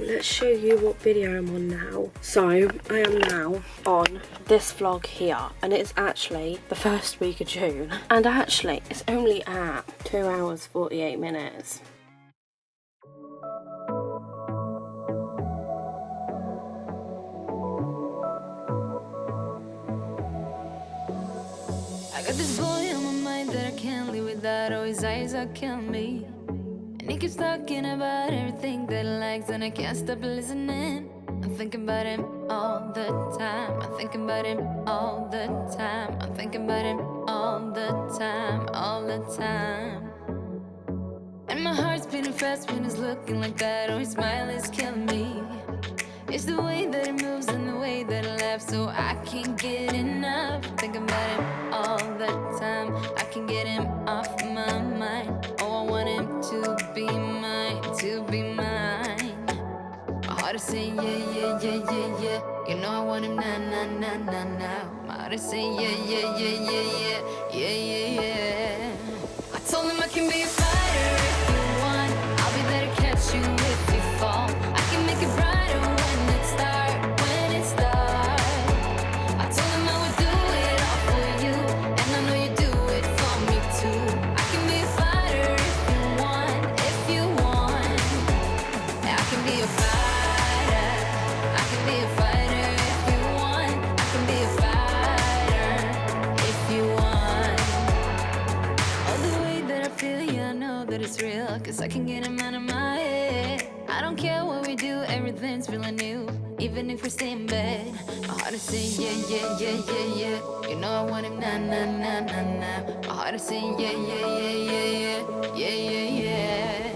let's show you what video I'm on now. So I am now on this vlog here, and it's actually the first week of June, and actually it's only at 2 hours 48 minutes.
I got this boy on my mind that I can't live without. Oh, his eyes are killing me. And he keeps talking about everything that he likes, and I can't stop listening. I'm thinking about him all the time. I'm thinking about him all the time. I'm thinking about him all the time, all the time. And my heart's beating fast when he's looking like that. Oh, his smile is killing me. It's the way that he moves and the way that he laughs, so I can't get enough. I'm thinking about him all the time. I can't get him off my mind. Oh, I want him to be mine, to be mine. My heart is saying yeah, yeah, yeah, yeah, yeah. You know I want him now, now, now, now, now. My heart is saying yeah, yeah, yeah, yeah, yeah, yeah, yeah, yeah. I told him I can be a fighter if you want. I'll be there to catch you if you fall. I can make it brighter when it starts, when it starts. I told him I would do it all for you, and I know you do it for me too. I can be a fighter if you want, if you want. I can be a fighter. I can be a fighter if you want. I can be a fighter if you want. Oh, the way that I feel, yeah, I know that it's real, 'cause I can get him out of my head. I don't care what we do, everything's feeling new, even if we stay in bed. My heart is saying yeah, yeah, yeah, yeah, yeah. You know I want him now, now, now, now, now. My heart is saying yeah, yeah, yeah, yeah, yeah, yeah, yeah, yeah.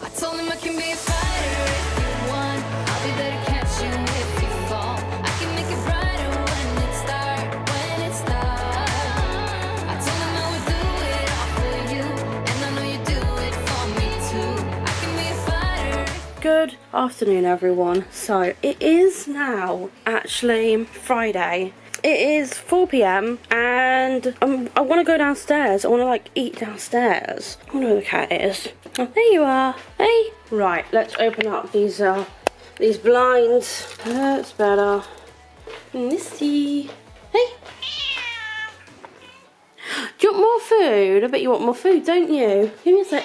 I told him I can be a fighter if you want. I'll be there to catch you if you fall. I can make it brighter when it starts, when it starts. I told him I would do it all for you, and I know you do it for me too. I can be a fighter.
Good afternoon, everyone. So it is now actually Friday. It is 4 p.m. and I want to go downstairs. I want to like eat downstairs. I wonder where the cat is. Oh, there you are. Hey. Right, let's open up these blinds. That's better. Misty. Hey. Do you want more food? I bet you want more food, don't you? Give me a sec.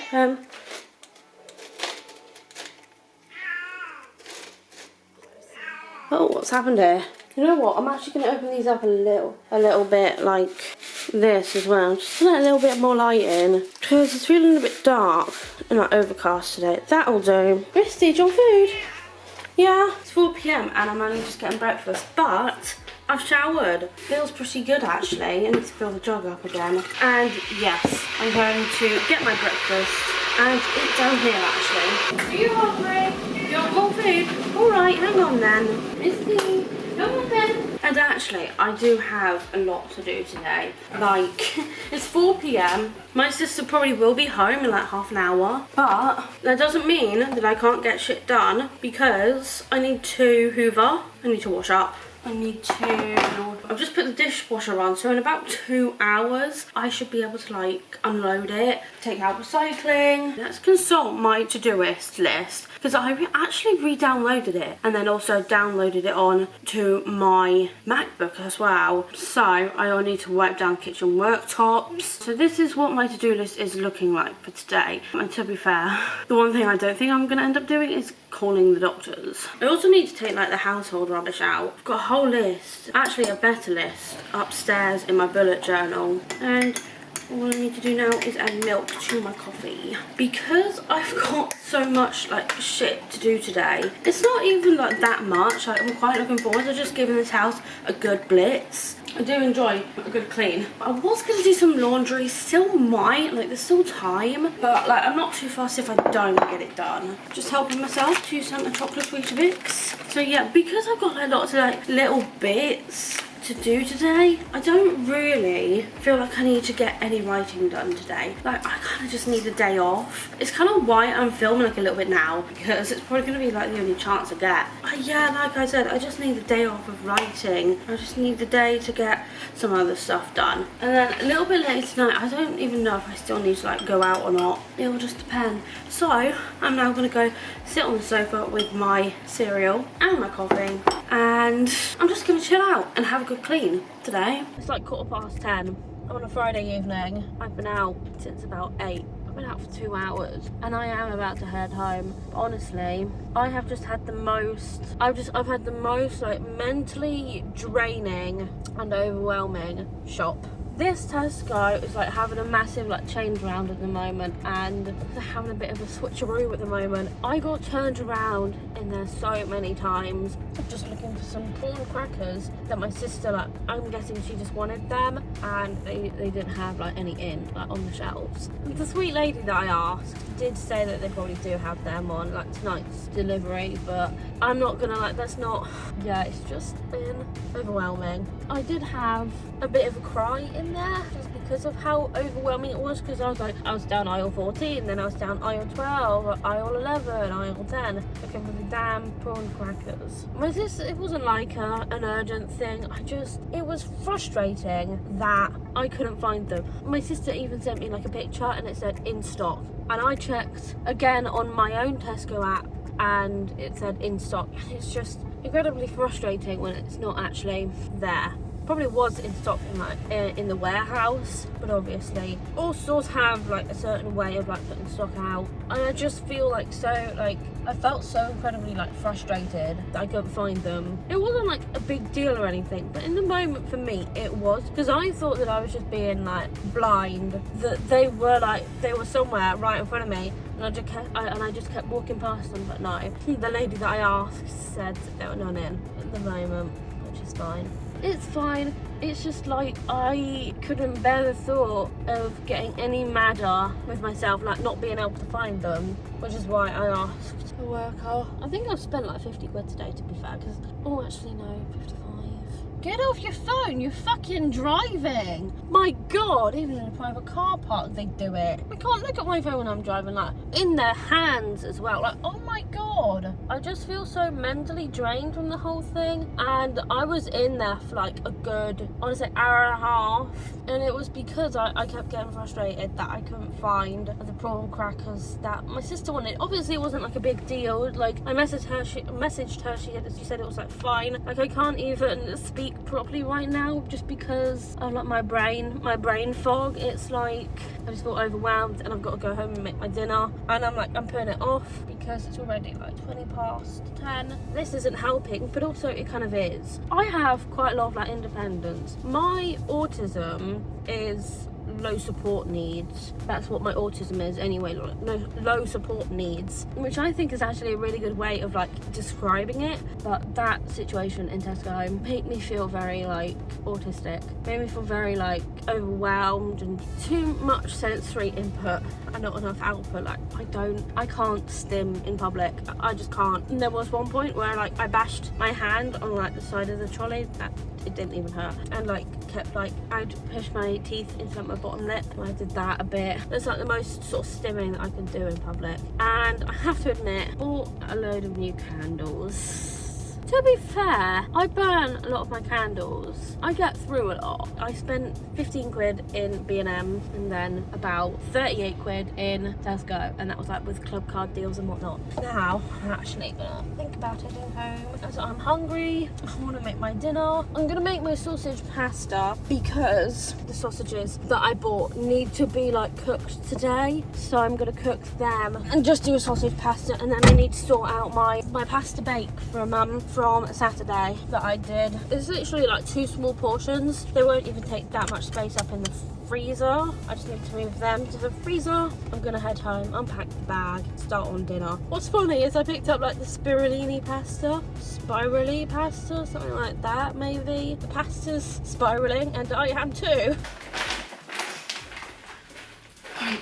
Oh, what's happened here? You know what? I'm actually going to open these up a little bit like this as well. Just to let a little bit more light in, because it's feeling a bit dark and like overcast today. That'll do. Misty, do you want food? Yeah. It's 4 p.m. and I'm only just getting breakfast, but I've showered. Feels pretty good actually. I need to fill the jug up again. And yes, I'm going to get my breakfast And it's down here actually. Are you hungry? You want more food? Alright, hang on then. Missy, come on then. And actually, I do have a lot to do today. Like, it's 4 PM. My sister probably will be home in like half an hour. But that doesn't mean that I can't get shit done because I need to hoover. I need to wash up. I need to... I've just put the dishwasher on, so in about 2 hours, I should be able to like unload it, take out recycling. Let's consult my to-doist list because I actually re-downloaded it and then also downloaded it on to my MacBook as well. So I only need to wipe down kitchen worktops. So this is what my to-do list is looking like for today. And to be fair, the one thing I don't think I'm going to end up doing is calling the doctors. I also need to take like the household rubbish out. I've got a whole list, actually a better list, upstairs in my bullet journal. And all I need to do now is add milk to my coffee. Because I've got so much like shit to do today, it's not even like that much. Like, I'm quite looking forward to just giving this house a good blitz. I do enjoy a good clean. I was going to do some laundry, still might, like there's still time, but like I'm not too fussed if I don't get it done. Just helping myself to some chocolate Weetabix. So yeah, because I've got like lots of like little bits to do today, I don't really feel like I need to get any writing done today. Like I kind of just need a day off. It's kind of why I'm filming like a little bit now, because it's probably going to be like the only chance I get. But yeah, like I said, I just need the day off of writing. I just need the day to get some other stuff done. And then a little bit later tonight, I don't even know if I still need to like go out or not. It will just depend. So I'm now going to go sit on the sofa with my cereal and my coffee, and I'm just going to chill out and have a good clean today. It's like 10:15 on a Friday evening. I've been out since about 8. I've been out for 2 hours and I am about to head home. Honestly, I have just had the most, I've had the most like mentally draining and overwhelming shop. This Tesco is like having a massive like change round at the moment, and they're having a bit of a switcheroo at the moment. I got turned around in there so many times just looking for some prawn crackers that my sister, like I'm guessing she just wanted them, and they didn't have like any in like on the shelves. The sweet lady that I asked did say that they probably do have them on like tonight's delivery, but I'm not gonna like, that's not, yeah, it's just been overwhelming. I did have a bit of a cry in there just because of how overwhelming it was, because I was down aisle 14, then I was down aisle 12, aisle 11, aisle 10 looking for the damn prawn crackers. It wasn't like an urgent thing, it was frustrating that I couldn't find them. My sister even sent me like a picture and it said in stock, and I checked again on my own Tesco app and it said in stock. It's just incredibly frustrating when it's not actually there. Probably was in stock in the warehouse, but obviously all stores have like a certain way of like putting stock out, and I just feel like I felt so incredibly like frustrated that I couldn't find them. It wasn't like a big deal or anything, but in the moment for me it was, because I thought that I was just being like blind, that they were somewhere right in front of me, and I just kept walking past them. But no, the lady that I asked said there were none in at the moment, which is fine. It's fine. It's just like I couldn't bear the thought of getting any madder with myself, like not being able to find them, which is why I asked a worker. I think I've spent like 50 quid today, to be fair, because, oh actually no, 55. Get off your phone, you're fucking driving. My God, even in a private car park they do it. I can't look at my phone when I'm driving, like in their hands as well. Like, oh my God. I just feel so mentally drained from the whole thing. And I was in there for like a good, honestly, hour and a half. And it was because I kept getting frustrated that I couldn't find the prawn crackers that my sister wanted. Obviously it wasn't like a big deal. Like I messaged her, she said it was like fine. Like I can't even speak properly right now just because of like my brain fog. It's like I just feel overwhelmed and I've got to go home and make my dinner, and I'm putting it off because it's already like 10:20. This isn't helping, but also it kind of is. I have quite a lot of like independence. My autism is
low support needs. That's what my autism is anyway, low support needs, which I think is actually a really good way of like describing it. But that situation in Tesco made me feel very like autistic, made me feel very like overwhelmed and too much sensory input and not enough output. Like I can't stim in public, I just can't. And there was one point where like I bashed my hand on like the side of the trolley, that it didn't even hurt, and like kept like I'd push my teeth into like my bottom lip, and I did that a bit. It's like the most sort of stimming that I can do in public. And I have to admit, bought a load of new candles. To be fair, I burn a lot of my candles. I get through a lot. I spent 15 quid in B&M and then about 38 quid in Tesco, and that was like with club card deals and whatnot. Now, I'm actually gonna think about it at home as I'm hungry. I wanna make my dinner. I'm gonna make my sausage pasta because the sausages that I bought need to be like cooked today. So I'm gonna cook them and just do a sausage pasta, and then I need to sort out my pasta bake from Saturday that I did. It's literally like 2 small portions. They won't even take that much space up in the freezer. I just need to move them to the freezer. I'm gonna head home, unpack the bag, start on dinner. What's funny is I picked up like the spirulina pasta, something like that maybe. The pasta's spiraling and I am too. Right.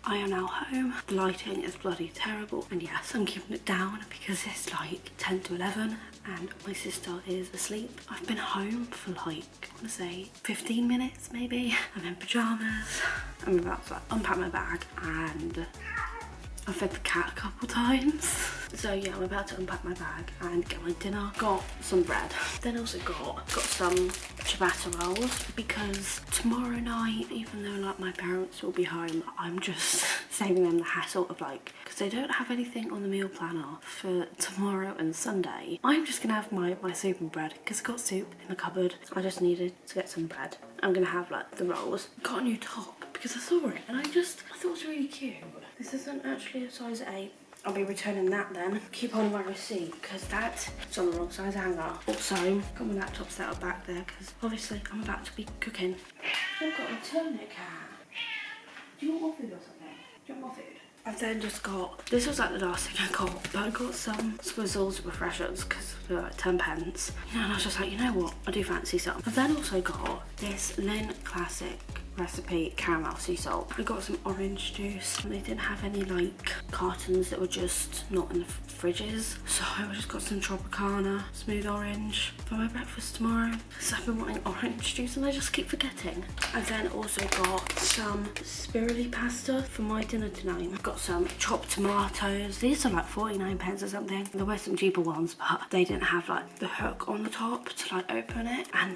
I am now home. The lighting is bloody terrible, and yes, I'm keeping it down because it's like 10 to 11 and my sister is asleep. I've been home for like, I want to say 15 minutes maybe. I'm in pyjamas. I'm about to like, unpack my bag, and I fed the cat a couple times. So yeah, I'm about to unpack my bag and get my dinner. Got some bread. Then also got some ciabatta rolls because tomorrow night, even though like my parents will be home, I'm just saving them the hassle of like, because they don't have anything on the meal planner for tomorrow and Sunday. I'm just gonna have my soup and bread because I got soup in the cupboard. I just needed to get some bread. I'm gonna have like the rolls. Got a new top because I saw it and I thought it was really cute. This isn't actually a size 8. I'll be returning that then. Keep on my receipt because that's on the wrong size hanger. Also, got my laptop set up back there because obviously I'm about to be cooking. I've got a return it, cat. Do you want more food or something? Do you want more food? I've then just got, this was like the last thing I got, but I got some Squizzles refreshers because they're like 10 pence. And I was just like, you know what, I do fancy some. I've then also got this Lin Classic recipe caramel sea salt. I got some orange juice, and they didn't have any like cartons that were just not in the fridges, so I just got some Tropicana smooth orange for my breakfast tomorrow. So I've been wanting orange juice and I just keep forgetting. I've then also got some spirulina pasta for my dinner tonight. I've got some chopped tomatoes. These are like 49 pence or something. There were some cheaper ones, but they didn't have like the hook on the top to like open it, and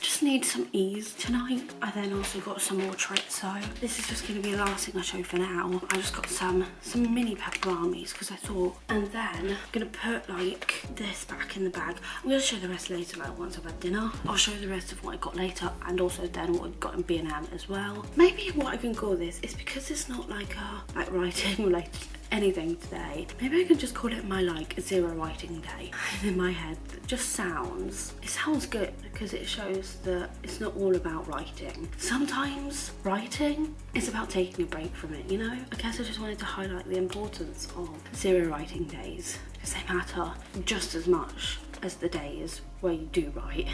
just need some ease tonight. I then also got some more chorizo. This is just going to be the last thing I show for now. I just got some mini pepperonis because I thought, and then I'm going to put like this back in the bag. I'm going to show the rest later, like once I've had dinner. I'll show the rest of what I got later, and also then what I've got in B&M as well. Maybe what I can call this is, because it's not like a like writing related anything today, maybe I can just call it my like 0 writing day. In my head, it sounds good because it shows that it's not all about writing. Sometimes writing is about taking a break from it, you know? I guess I just wanted to highlight the importance of 0 writing days because they matter just as much as the days where you do write.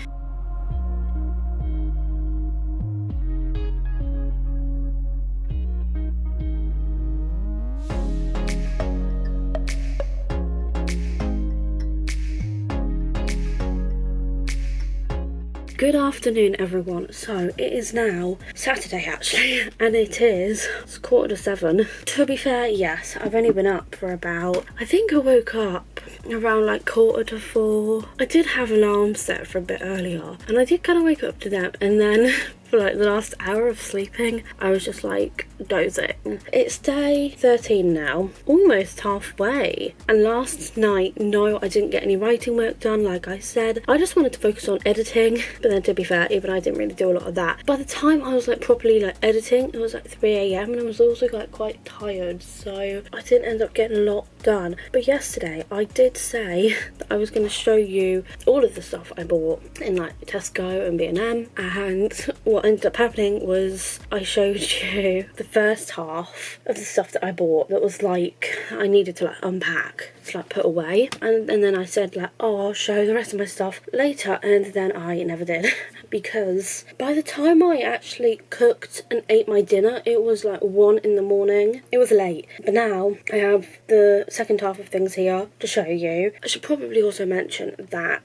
Good afternoon everyone. So it is now Saturday actually, and it's 7:15. To be fair, yes, I've only been up for about, I think I woke up around like 4:45. I did have alarms set for a bit earlier and I did kind of wake up to them, and then for like the last hour of sleeping I was just like dozing. It's day 13 now, almost halfway, and last night, no, I didn't get any writing work done. Like I said, I just wanted to focus on editing, but then to be fair, even I didn't really do a lot of that. By the time I was like properly like editing, it was like 3 AM and I was also like quite tired, so I didn't end up getting a lot done. But yesterday I did say that I was going to show you all of the stuff I bought in like Tesco and B&M and
what ended up happening was I showed you the first half of the stuff that I bought that was like I needed to like unpack, to like put away, and then I said like, oh, I'll show the rest of my stuff later, and then I never did. Because by the time I actually cooked and ate my dinner, it was like 1 in the morning. It was late. But now I have the second half of things here to show you. I should probably also mention that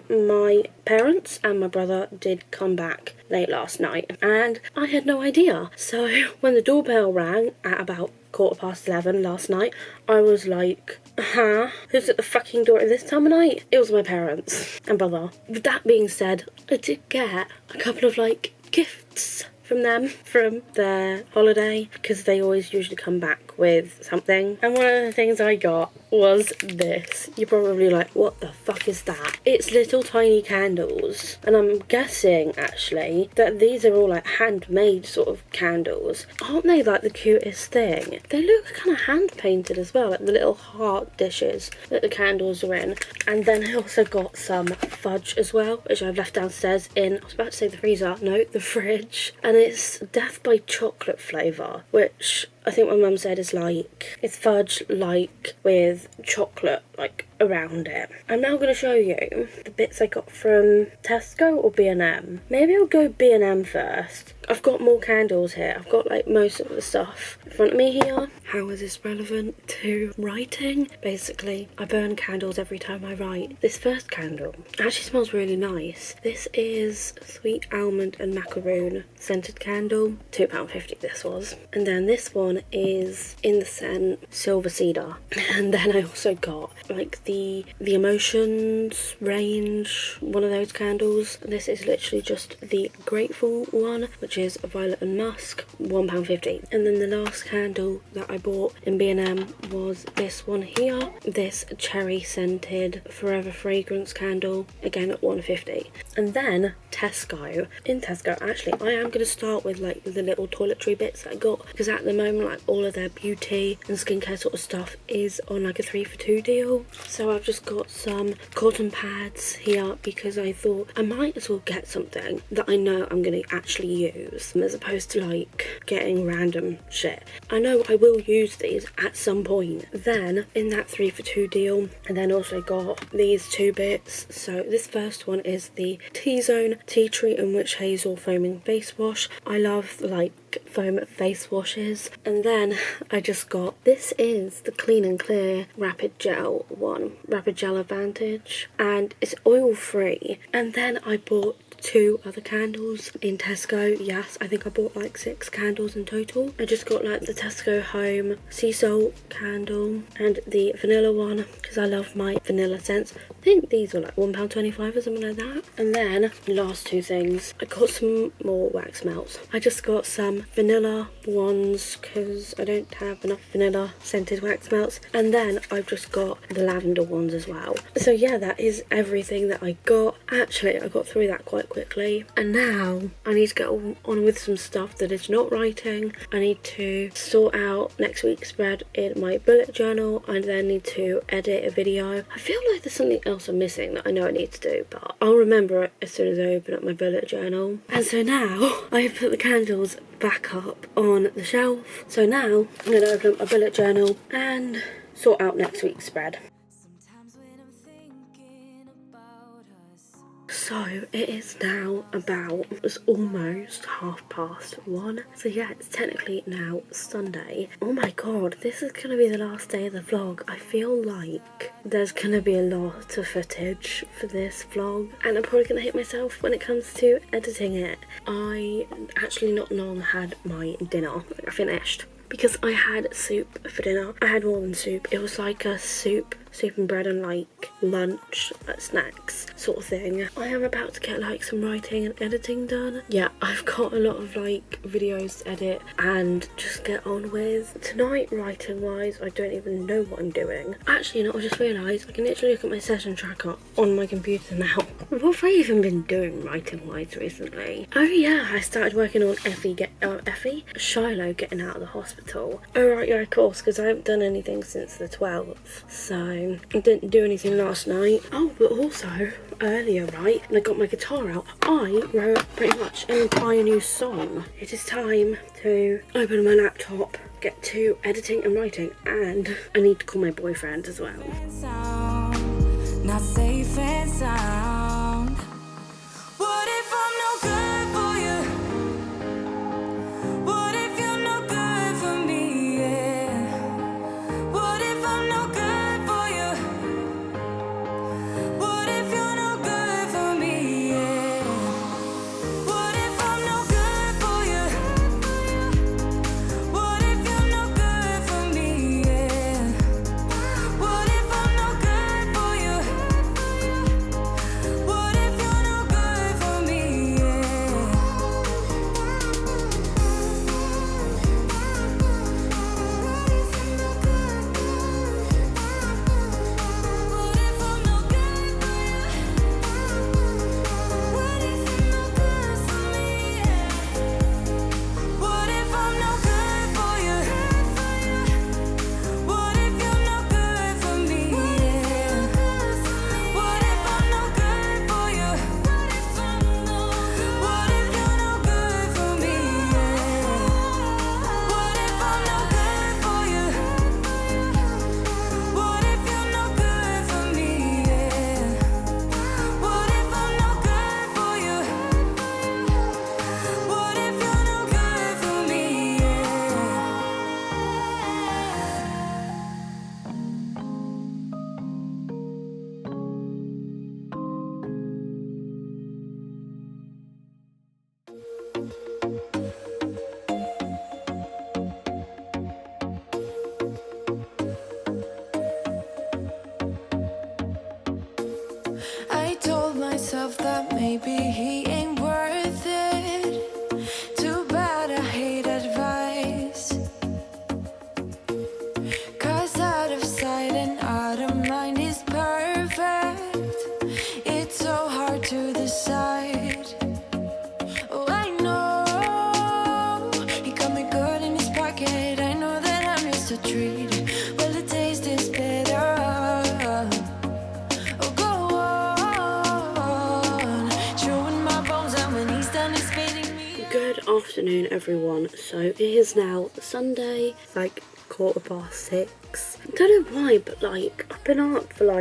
my parents and my brother did come back late last night, and I had no idea. So when the doorbell rang at about 11:15 last night, I was like, who's at the fucking door at this time of night? It was my parents and brother. With that being said, I did get a couple of like gifts from them from their holiday, because they always usually come back with something, and one of the things I got was this. You're probably like, what the fuck is that? It's little tiny candles, and I'm guessing actually that these are all like handmade sort of candles. Aren't they like the cutest thing? They look kind of hand painted as well, like the little heart dishes that the candles are in. And then I also got some fudge as well, which I've left downstairs in, I was about to say the freezer, no, the fridge, and it's Death by Chocolate flavour, which I think my mum said is like, it's fudge like with chocolate like around it. I'm now going to show you the bits I got from Tesco or B&M. Maybe I'll go B&M first. I've got more candles here. I've got like most of the stuff in front of me here. How is this relevant to writing? Basically, I burn candles every time I write. This first candle actually smells really nice. This is sweet almond and macaroon scented candle. £2.50 this was. And then this one is in the scent Silver Cedar. And then I also got like the Emotions range, one of those candles. This is literally just the Grateful one, which is Violet and Musk, £1.50. And then the last candle that I bought in B&M was this one here, this cherry scented Forever Fragrance candle, again at £1.50. And then Tesco. In Tesco, actually, I am going to start with like the little toiletry bits that I got, because at the moment like all of their beauty and skincare sort of stuff is on like a 3 for £2 deal. So I've just got some cotton pads here because I thought I might as well get something that I know I'm going to actually use, as opposed to like getting random shit. I know I will use these at some point. Then in that 3 for £2 deal, and then also got these two bits. So this first one is the T-Zone Tea Tree and Witch Hazel Foaming Face Wash. I love like foam face washes. And then I just got, this is the Clean and Clear Rapid Gel one, Rapid Gel Advantage, and it's oil free. And then I bought 2 other candles in Tesco. Yes, I think I bought like 6 candles in total. I just got like the Tesco Home Sea Salt candle and the vanilla one, because I love my vanilla scents. I think these were like £1.25 or something like that. And then last 2 things, I got some more wax melts. I just got some vanilla ones because I don't have enough vanilla scented wax melts, and then I've just got the lavender ones as well. So yeah, that is everything that I got. Actually, I got through that quite quickly, and now I need to get on with some stuff that is not writing. I need to sort out next week's spread in my bullet journal, and then need to edit a video. I feel like there's something else I'm missing that I know I need to do, but I'll remember it as soon as I open up my bullet journal. And so now I've put the candles back up on the shelf. So now I'm going to open up my bullet journal and sort out next week's spread. So it is now about, it's almost 1:30. So yeah, it's technically now Sunday. Oh my god, this is gonna be the last day of the vlog. I feel like there's gonna be a lot of footage for this vlog, and I'm probably gonna hit myself when it comes to editing it. I actually not long had my dinner. I finished because I had soup for dinner. I had more than soup. It was like a soup and bread and like lunch, snacks sort of thing. I am about to get like some writing and editing done. Yeah, I've got a lot of like videos to edit and just get on with. Tonight, writing wise, I don't even know what I'm doing. Actually, I just realised I can literally look at my session tracker on my computer now. What have I even been doing writing wise recently? Oh yeah, I started working on Shiloh getting out of the hospital. Oh right, yeah, of course, because I haven't done anything since the 12th. So I didn't do anything last night. Oh, but also earlier, right, and I got my guitar out, I wrote pretty much an entire new song. It is time to open my laptop, get to editing and writing, and I need to call my boyfriend as well.
Not safe and sound. What if I'm no good for you? What if you're no good for me? Yeah. What if I'm no good for you? What if you're no good for me? Yeah. What if I'm no good for you? What if you're no good for me? Yeah. What if I'm no good for you? What if you're no good for me? Yeah. What if I'm no good for you? What if you're no good for me? Yeah. What if I'm no good for you? What if you're no good for me? Yeah. What if I'm no good for you? What if you're no good for me? Yeah. What if I'm no good for you? What if you're no good for me? Yeah. What if I'm no good for you? What if you're no good for me? I told myself that maybe he ain't worth it. Too bad I hate advice. 'Cause out of sight and out of mind is perfect. It's so hard to decide. Oh, I know he got me good in his pocket. I know that I'm just a treat. Well, the taste is better. Oh, go on, showing my bones out when he's done is fading me.
Good afternoon, everyone. So it is now Sunday, like 6:15. I don't know why, but like I've been up for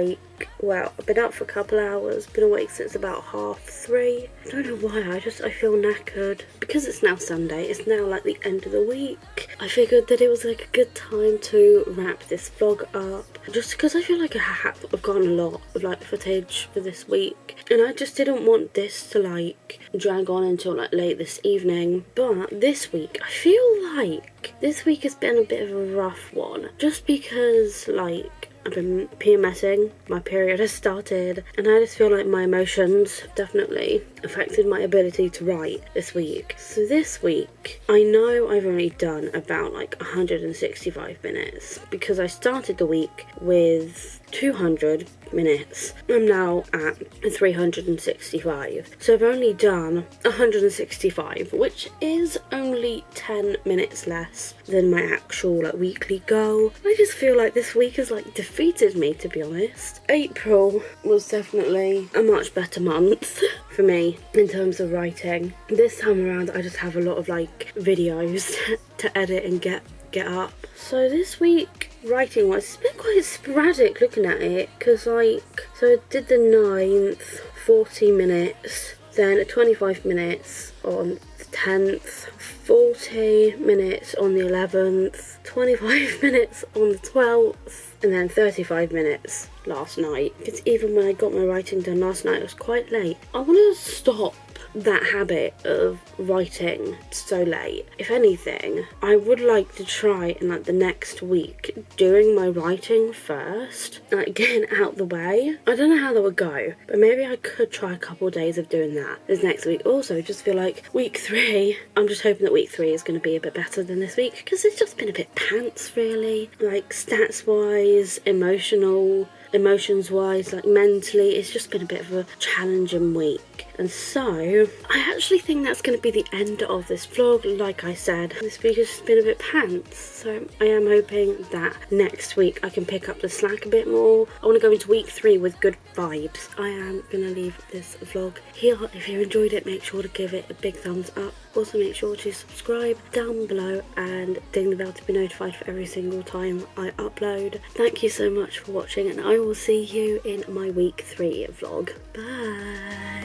I've been up for a couple hours, been awake since about 3:30. I don't know why, I feel knackered. Because it's now Sunday, it's now like the end of the week, I figured that it was like a good time to wrap this vlog up. Just because I feel like I've gotten a lot of like footage for this week, and I just didn't want this to like drag on until like late this evening. But this week, I feel like this week has been a bit of a rough one, just because like I've been PMSing, my period has started, and I just feel like my emotions have definitely affected my ability to write this week. So this week, I know I've only done about like 165 minutes, because I started the week with 200 minutes. I'm now at 365. So I've only done 165, which is only 10 minutes less than my actual like weekly goal. I just feel like this week has like defeated me, to be honest. April was definitely a much better month for me in terms of writing. This time around, I just have a lot of like videos to edit and get up. So this week, writing wise, it's been quite sporadic looking at it, because like, so I did the 9th, 40 minutes, then 25 minutes on the 10th, 40 minutes on the 11th, 25 minutes on the 12th, and then 35 minutes last night. Because even when I got my writing done last night, it was quite late. I want to stop that habit of writing so late. If anything, I would like to try in like the next week doing my writing first, like getting out the way. I don't know how that would go, but maybe I could try a couple of days of doing that this next week. Also, just feel like week 3, I'm just hoping that week 3 is going to be a bit better than this week, because it's just been a bit pants really, like stats wise, emotions wise, like mentally, it's just been a bit of a challenging week. And so So I actually think that's going to be the end of this vlog. Like I said, this week has just been a bit pants, so I am hoping that next week I can pick up the slack a bit more. I want to go into week 3 with good vibes. I am going to leave this vlog here. If you enjoyed it, make sure to give it a big thumbs up. Also make sure to subscribe down below and ding the bell to be notified for every single time I upload. Thank you so much for watching, and I will see you in my week 3 vlog. Bye.